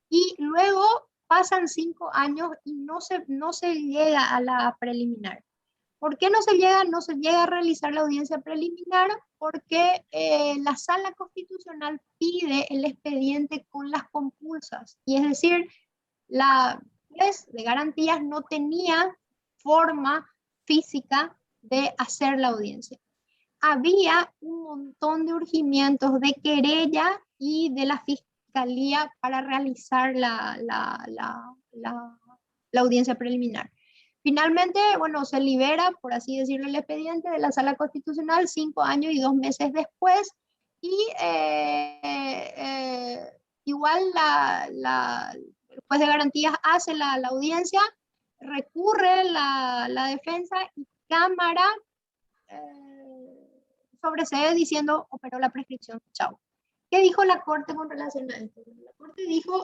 y luego pasan 5 años y no se llega a la preliminar. ¿Por qué no se llega a realizar la audiencia preliminar? Porque la Sala Constitucional pide el expediente con las compulsas, y es decir, la juez de garantías no tenía forma física de hacer la audiencia. Había un montón de urgimientos de querella y de la Fiscalía para realizar la audiencia preliminar. Finalmente, bueno, se libera, por así decirlo, el expediente de la Sala Constitucional 5 años y 2 meses después, y igual el juez de garantías hace la audiencia, recurre la defensa, y Cámara sobresede diciendo operó la prescripción, chao. ¿Qué dijo la Corte con relación a esto? La Corte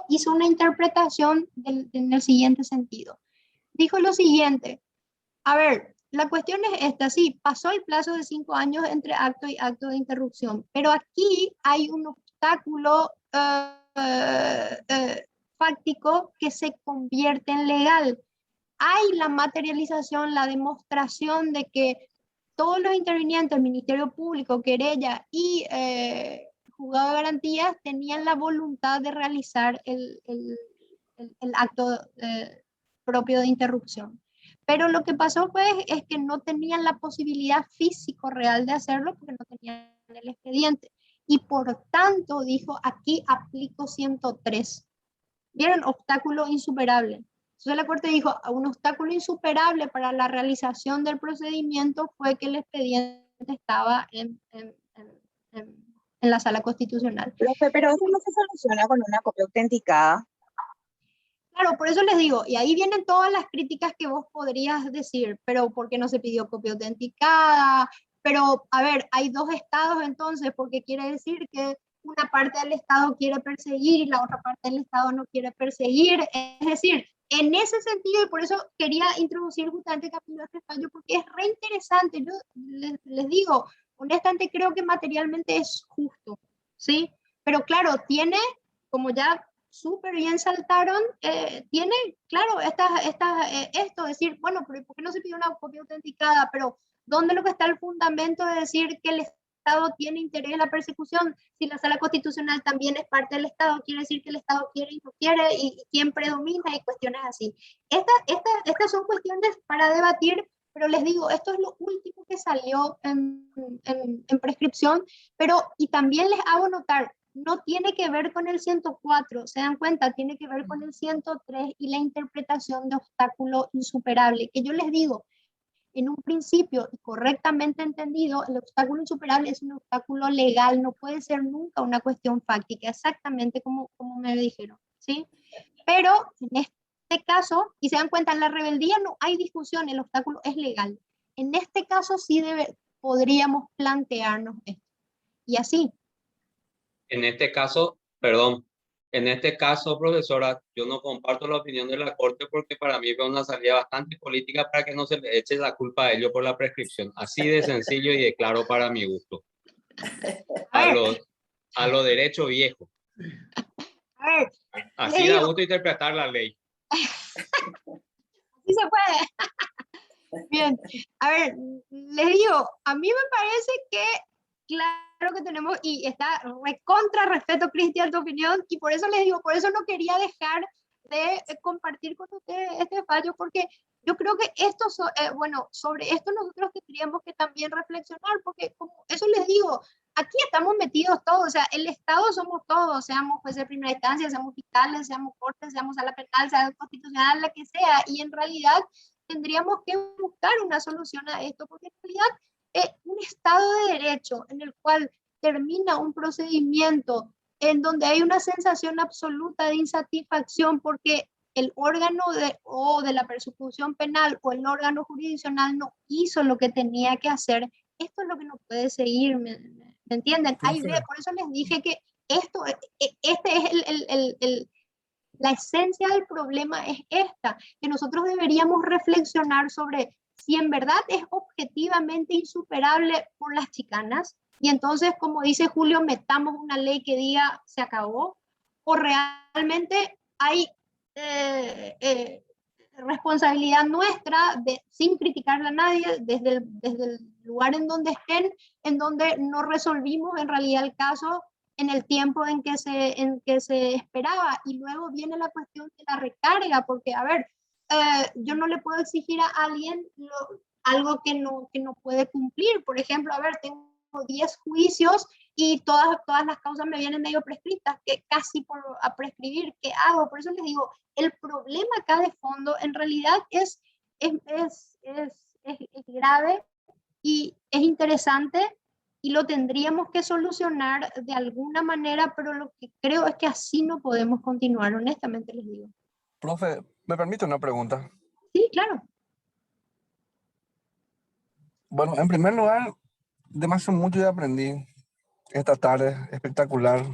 hizo una interpretación en el siguiente sentido. Dijo lo siguiente: a ver, la cuestión es esta, sí, pasó el plazo de 5 años entre acto y acto de interrupción, pero aquí hay un obstáculo fáctico que se convierte en legal. Hay la materialización, la demostración de que todos los intervinientes, el Ministerio Público, querella y juzgado de garantías, tenían la voluntad de realizar el acto propio de interrupción. Pero lo que pasó es que no tenían la posibilidad físico real de hacerlo porque no tenían el expediente. Y por tanto, dijo, aquí aplico 103. ¿Vieron? Obstáculo insuperable. Entonces la Corte dijo, un obstáculo insuperable para la realización del procedimiento fue que el expediente estaba en la Sala Constitucional. Pero eso no se soluciona con una copia autenticada. Claro, por eso les digo, y ahí vienen todas las críticas que vos podrías decir, pero ¿por qué no se pidió copia autenticada? Pero, a ver, hay 2 estados entonces, porque quiere decir que una parte del Estado quiere perseguir y la otra parte del Estado no quiere perseguir. Es decir, en ese sentido, y por eso quería introducir justamente Camilo este fallo, porque es re interesante. Yo les digo, honestamente creo que materialmente es justo, ¿sí? Pero claro, tiene, como ya súper bien saltaron, tiene, claro, esto, decir, bueno, pero ¿por qué no se pide una copia autenticada? Pero ¿dónde lo que está el fundamento de decir que el Estado tiene interés en la persecución? Si la Sala Constitucional también es parte del Estado, quiere decir que el Estado quiere y no quiere, y quién predomina, y cuestiones así. Estas son cuestiones para debatir, pero les digo, esto es lo último que salió en prescripción, pero, y también les hago notar, no tiene que ver con el 104, se dan cuenta, tiene que ver con el 103 y la interpretación de obstáculo insuperable, que yo les digo, en un principio y correctamente entendido, el obstáculo insuperable es un obstáculo legal, no puede ser nunca una cuestión fáctica, exactamente como me dijeron, ¿sí? Pero en este caso, y se dan cuenta, en la rebeldía no hay discusión, el obstáculo es legal. En este caso sí podríamos plantearnos esto. Y así. En este caso, perdón, en este caso, profesora, yo no comparto la opinión de la Corte porque para mí fue una salida bastante política para que no se le eche la culpa a ellos por la prescripción. Así de sencillo y de claro para mi gusto. A lo derecho viejo. A ver, así da gusto interpretar la ley. Así se puede. Bien, a ver, les digo, a mí me parece que claro que tenemos, y está recontra respeto, Cristian, tu opinión, y por eso les digo, por eso no quería dejar de compartir con ustedes este fallo, porque yo creo que esto, bueno, sobre esto nosotros tendríamos que también reflexionar, porque como eso les digo, aquí estamos metidos todos, o sea, el Estado somos todos, seamos jueces de primera instancia, seamos fiscales, seamos cortes, seamos sala penal, sea constitucional, la que sea, y en realidad tendríamos que buscar una solución a esto, porque en realidad un Estado de Derecho en el cual termina un procedimiento en donde hay una sensación absoluta de insatisfacción porque el órgano de la persecución penal o el órgano jurisdiccional no hizo lo que tenía que hacer, esto es lo que no puede seguir, ¿me entienden? Por eso les dije que este es la esencia del problema es esta, que nosotros deberíamos reflexionar sobre si en verdad es objetivamente insuperable por las chicanas, y entonces, como dice Julio, metamos una ley que diga se acabó, o realmente hay responsabilidad nuestra, sin criticarle a nadie, desde el lugar en donde estén, en donde no resolvimos en realidad el caso en el tiempo en que se esperaba. Y luego viene la cuestión de la recarga, porque, a ver, yo no le puedo exigir a alguien algo que no puede cumplir. Por ejemplo, a ver, tengo 10 juicios y todas las causas me vienen medio prescritas, que casi a prescribir, ¿qué hago? Por eso les digo, el problema acá de fondo en realidad es grave y es interesante y lo tendríamos que solucionar de alguna manera, pero lo que creo es que así no podemos continuar, honestamente les digo. Profe, ¿me permite una pregunta? Sí, claro. Bueno, en primer lugar, demasiado mucho ya aprendí esta tarde, espectacular.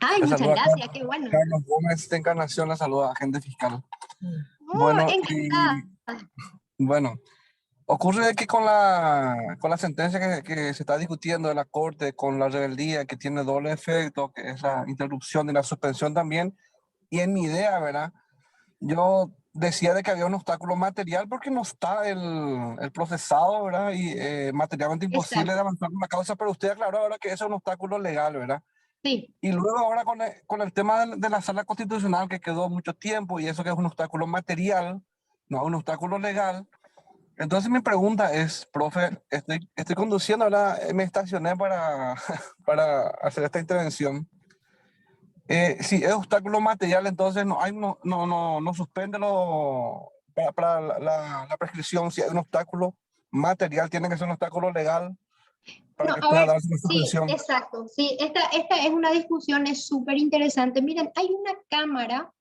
Ay, Le muchas saluda gracias, qué bueno. Carlos Gómez de Encarnación, le saluda agente fiscal. Oh, Bueno, encantada. Bueno, ocurre que con la sentencia que se está discutiendo de la Corte, con la rebeldía que tiene doble efecto, que es la interrupción y la suspensión también, y en mi idea, ¿verdad? Yo decía de que había un obstáculo material porque no está el procesado, ¿verdad? Y materialmente imposible de avanzar con la causa, pero usted aclaró ahora que eso es un obstáculo legal, ¿verdad? Sí. Y luego ahora con el tema de la sala constitucional que quedó mucho tiempo y eso que es un obstáculo material, no un obstáculo legal. Entonces mi pregunta es, profe, estoy conduciendo, ahora me estacioné para, para hacer esta intervención. Si es obstáculo material, entonces no suspende para la prescripción. Si hay un obstáculo material, tiene que ser un obstáculo legal para No, que a pueda ver, darse una sí, suspensión. exacto. Sí, esta es una discusión, es súper interesante. Miren, hay una cámara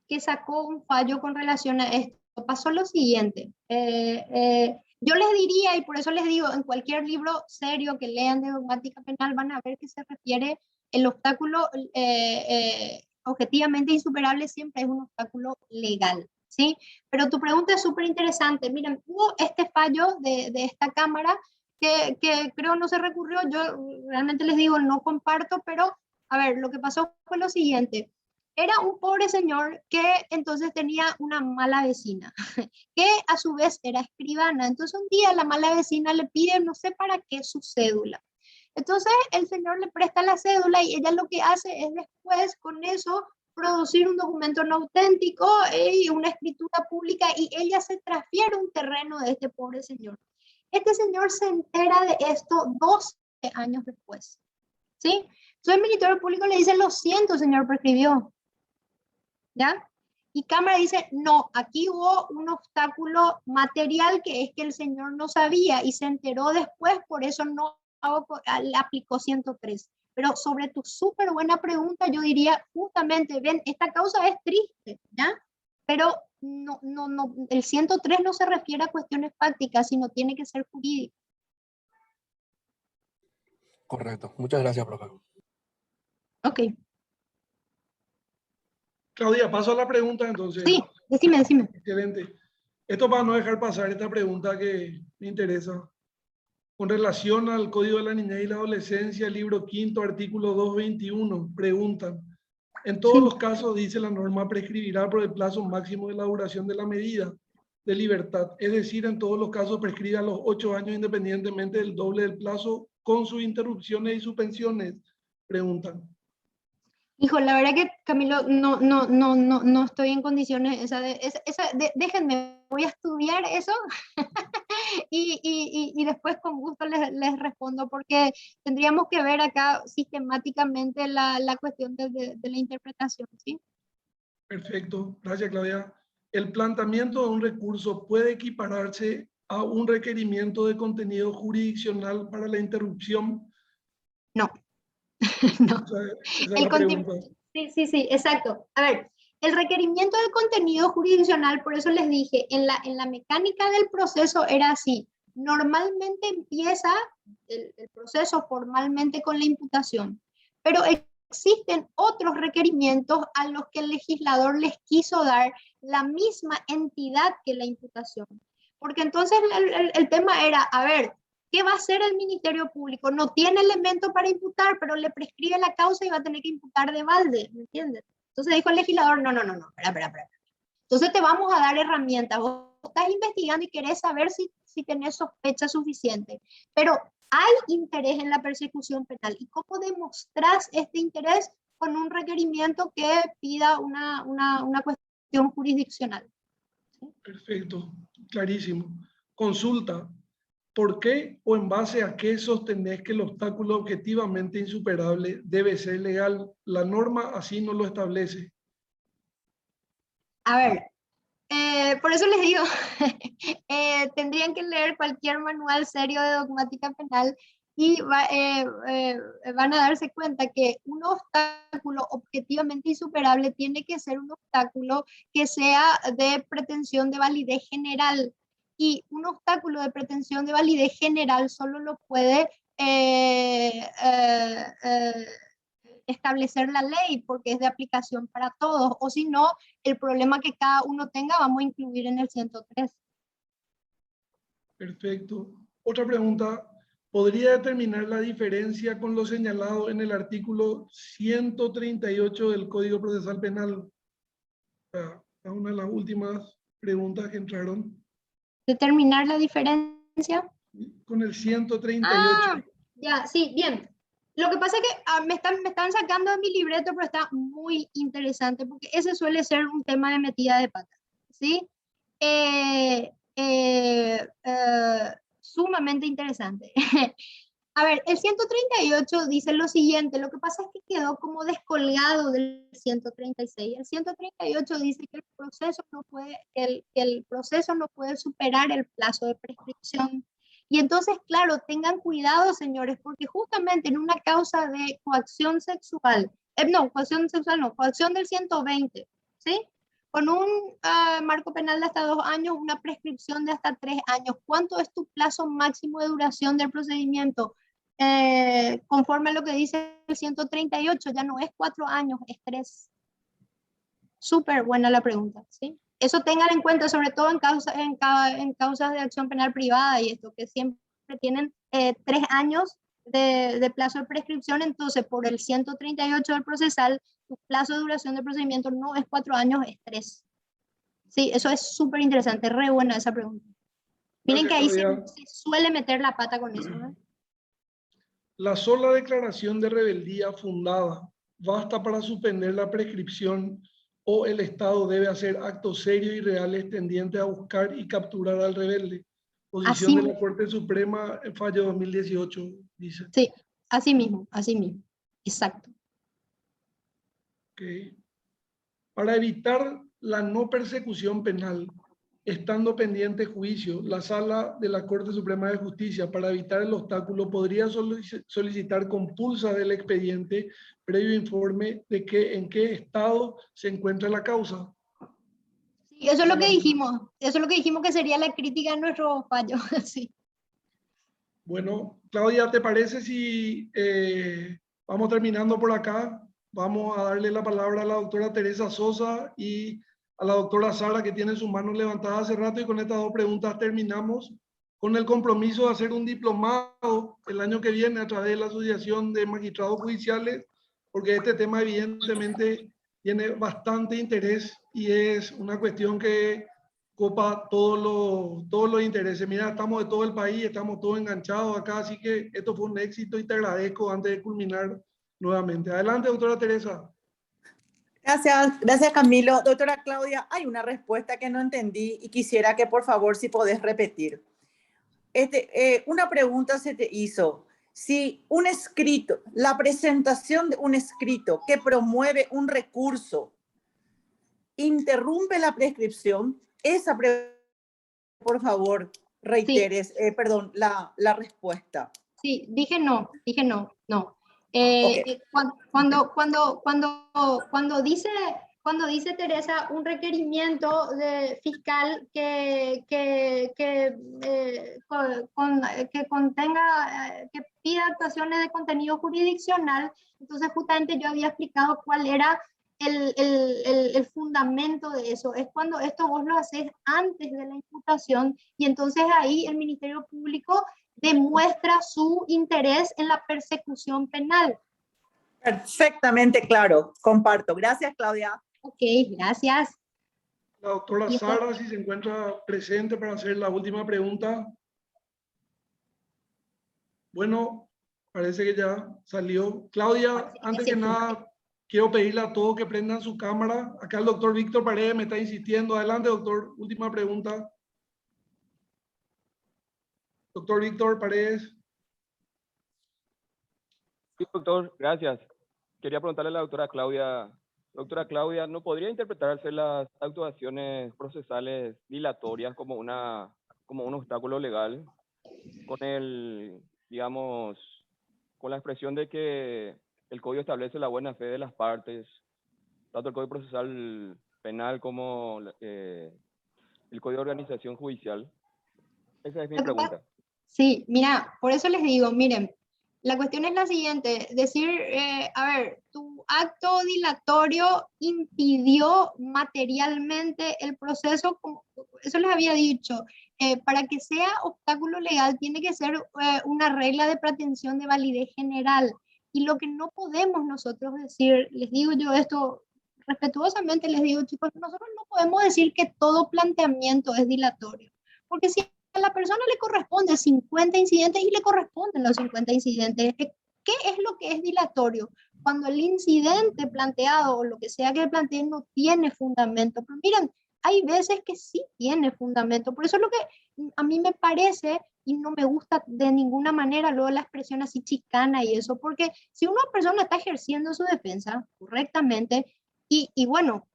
que sacó un fallo con relación a esto. Pasó lo siguiente. Yo les diría, y por eso les digo, en cualquier libro serio que lean de dogmática penal van a ver que se refiere el obstáculo objetivamente insuperable siempre es un obstáculo legal, ¿sí? Pero tu pregunta es súper interesante. Miren, hubo este fallo de esta cámara que creo no se recurrió. Yo realmente les digo, no comparto, pero a ver, lo que pasó fue lo siguiente. Era un pobre señor que entonces tenía una mala vecina, que a su vez era escribana. Entonces un día la mala vecina le pide, no sé para qué, su cédula. Entonces el señor le presta la cédula y ella lo que hace es después con eso producir un documento no auténtico y una escritura pública y ella se transfiere un terreno de este pobre señor. Este señor se entera de esto 12 años después, ¿sí? Entonces el Ministerio Público le dice, lo siento, señor, prescribió, ¿ya? Y Cámara dice, no, aquí hubo un obstáculo material que es que el señor no sabía y se enteró después, por eso no aplicó 103. Pero sobre tu súper buena pregunta, yo diría justamente, ven, esta causa es triste, ¿ya? Pero no, el 103 no se refiere a cuestiones prácticas, sino tiene que ser jurídico. Correcto. Muchas gracias, profe. Ok. Claudia, paso a la pregunta entonces. Sí, decime. Excelente. Esto para no dejar pasar esta pregunta que me interesa. Con relación al Código de la Niñez y la Adolescencia, libro 5, artículo 221, preguntan, en todos los casos, dice la norma, prescribirá por el plazo máximo de la duración de la medida de libertad. Es decir, en todos los casos prescribe a los 8 años independientemente del doble del plazo con sus interrupciones y suspensiones, preguntan. Hijo, la verdad que Camilo, no estoy en condiciones, déjenme, voy a estudiar eso y después con gusto les respondo porque tendríamos que ver acá sistemáticamente la cuestión de la interpretación, ¿sí? Perfecto, gracias Claudia. ¿el planteamiento de un recurso puede equipararse a un requerimiento de contenido jurisdiccional para la interrupción? No. No. Esa es la pregunta. Sí, exacto. A ver, el requerimiento de contenido jurisdiccional, por eso les dije, en la mecánica del proceso era así. Normalmente empieza el proceso formalmente con la imputación, pero existen otros requerimientos a los que el legislador les quiso dar la misma entidad que la imputación. Porque entonces el tema era, a ver, ¿qué va a hacer el Ministerio Público? No tiene elemento para imputar, pero le prescribe la causa y va a tener que imputar de balde, ¿me entiendes? Entonces dijo el legislador, no, espera. Entonces te vamos a dar herramientas. Vos estás investigando y querés saber si tenés sospecha suficiente, pero hay interés en la persecución penal. ¿Y cómo demostrás este interés? Con un requerimiento que pida una cuestión jurisdiccional. Perfecto, clarísimo. Consulta. ¿Por qué o en base a qué sostenés que el obstáculo objetivamente insuperable debe ser legal? La norma así no lo establece. A ver, por eso les digo, tendrían que leer cualquier manual serio de dogmática penal y van a darse cuenta que un obstáculo objetivamente insuperable tiene que ser un obstáculo que sea de pretensión de validez general. Y un obstáculo de pretensión de validez general solo lo puede establecer la ley porque es de aplicación para todos, o si no, el problema que cada uno tenga vamos a incluir en el 103. Perfecto. Otra pregunta. ¿Podría determinar la diferencia con lo señalado en el artículo 138 del Código Procesal Penal? Es una de las últimas preguntas que entraron. ¿Determinar la diferencia? Con el 138. Ah, ya, sí, bien. Lo que pasa es que me están sacando de mi libreto, pero está muy interesante, porque ese suele ser un tema de metida de pata, ¿sí? Sumamente interesante. A ver, el 138 dice lo siguiente, lo que pasa es que quedó como descolgado del 136. El 138 dice que el proceso no puede superar el plazo de prescripción. Y entonces, claro, tengan cuidado, señores, porque justamente en una causa de coacción sexual, coacción del 120, ¿sí? Con un marco penal de hasta 2 años, una prescripción de hasta 3 años. ¿Cuánto es tu plazo máximo de duración del procedimiento? Conforme a lo que dice el 138, ya no es 4 años, es 3. Súper buena la pregunta, ¿sí? Eso tengan en cuenta, sobre todo en causas de acción penal privada y esto, que siempre tienen 3 años de plazo de prescripción. Entonces, por el 138 del procesal, tu plazo de duración del procedimiento no es 4 años, es 3. Sí, eso es súper interesante, re buena esa pregunta. Miren que ahí se suele meter la pata con eso, ¿no? La sola declaración de rebeldía fundada basta para suspender la prescripción o el Estado debe hacer actos serios y reales tendientes a buscar y capturar al rebelde. Posición de la Corte Suprema, fallo 2018, dice. Sí, así mismo, exacto. Okay. Para evitar la no persecución penal, estando pendiente juicio, la Sala de la Corte Suprema de Justicia, para evitar el obstáculo, podría solicitar compulsa del expediente previo informe de en qué estado se encuentra la causa. Sí, eso es lo que dijimos, que sería la crítica a nuestro fallo. Sí. Bueno, Claudia, ¿te parece si vamos terminando por acá? Vamos a darle la palabra a la doctora Teresa Sosa y a la doctora Sara, que tiene sus manos levantadas hace rato, y con estas 2 preguntas terminamos, con el compromiso de hacer un diplomado el año que viene a través de la Asociación de Magistrados Judiciales, porque este tema evidentemente tiene bastante interés y es una cuestión que copa todos los intereses. Mira, estamos de todo el país, estamos todos enganchados acá, así que esto fue un éxito y te agradezco antes de culminar nuevamente. Adelante, doctora Teresa. Gracias Camilo. Doctora Claudia, hay una respuesta que no entendí y quisiera que por favor si podés repetir. Una pregunta se te hizo. Si un escrito, la presentación de un escrito que promueve un recurso interrumpe la prescripción, por favor, reiteres, perdón, la respuesta. Sí, dije no, no. Ok. Cuando dice Teresa un requerimiento fiscal que contenga, que pida actuaciones de contenido jurisdiccional, entonces justamente yo había explicado cuál era el fundamento de eso. Es cuando esto vos lo haces antes de la imputación y entonces ahí el Ministerio Público demuestra su interés en la persecución penal. Perfectamente claro, comparto. Gracias, Claudia. Ok, gracias. La doctora Sara, si se encuentra presente para hacer la última pregunta. Bueno, parece que ya salió. Claudia, antes que nada, quiero pedirle a todos que prendan su cámara. Acá el doctor Víctor Paredes me está insistiendo. Adelante, doctor. Última pregunta. Doctor Víctor Paredes. Sí, doctor, gracias. Quería preguntarle a la doctora Claudia, ¿no podría interpretarse las actuaciones procesales dilatorias como un obstáculo legal con con la expresión de que el Código establece la buena fe de las partes, tanto el Código Procesal Penal como el Código de Organización Judicial? Esa es mi pregunta. Sí, mira, por eso les digo, miren, la cuestión es la siguiente, decir, a ver, tu acto dilatorio impidió materialmente el proceso, eso les había dicho, para que sea obstáculo legal tiene que ser una regla de pretensión de validez general. Y lo que no podemos nosotros decir, les digo yo esto respetuosamente, les digo chicos, nosotros no podemos decir que todo planteamiento es dilatorio, porque si a la persona le corresponde 50 incidentes y le corresponden los 50 incidentes, ¿qué es lo que es dilatorio? Cuando el incidente planteado o lo que sea que planteen no tiene fundamento. Pero miren, hay veces que sí tiene fundamento. Por eso es lo que a mí me parece y no me gusta de ninguna manera luego la expresión así chicana y eso, porque si una persona está ejerciendo su defensa correctamente y bueno,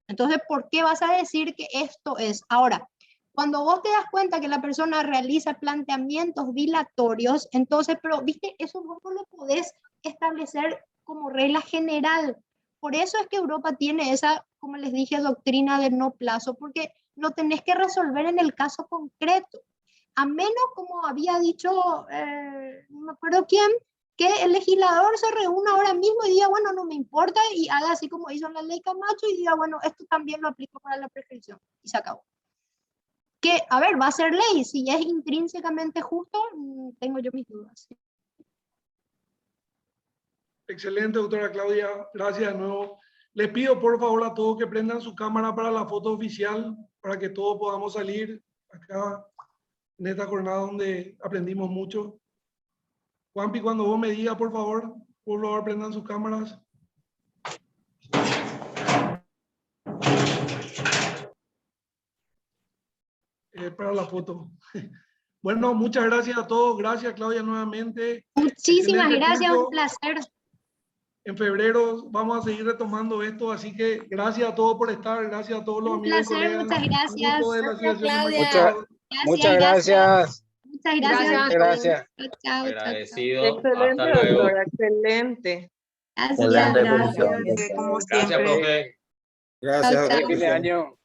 entonces, ¿por qué vas a decir que esto es? Ahora, cuando vos te das cuenta que la persona realiza planteamientos dilatorios, entonces, pero viste, eso vos no lo podés establecer como regla general. Por eso es que Europa tiene esa, como les dije, doctrina de no plazo, porque lo tenés que resolver en el caso concreto. A menos, como había dicho, no me acuerdo quién, que el legislador se reúna ahora mismo y diga, bueno, no me importa, y haga así como hizo en la ley Camacho y diga, bueno, esto también lo aplico para la prescripción, y se acabó. Que, a ver, va a ser ley, si es intrínsecamente justo, tengo yo mis dudas. Excelente, doctora Claudia. Gracias de nuevo. Les pido por favor a todos que prendan su cámara para la foto oficial, para que todos podamos salir acá en esta jornada donde aprendimos mucho. Juanpi, cuando vos me digas, por favor, prendan sus cámaras. Para la foto. Bueno, muchas gracias a todos. Gracias, Claudia, nuevamente. Muchísimas Excelente gracias, curso. un placer. En febrero vamos a seguir retomando esto, así que gracias a todos por estar, gracias a todos los amigos y colegas. Muchas gracias. De la Asociación de Claudia. Magistrados. Muchas gracias. Muchas gracias. Muchas gracias. Chao, Agradecido. Excelente, Hasta luego. doctora, excelente. Gracias. Como Gracias, siempre. profe. Gracias. Chao, Feliz año.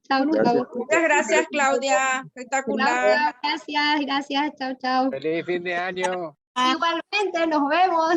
Chao, chao. Muchas gracias, Claudia. Espectacular. Gracias. Chao, chao. Feliz fin de año. Igualmente, nos vemos.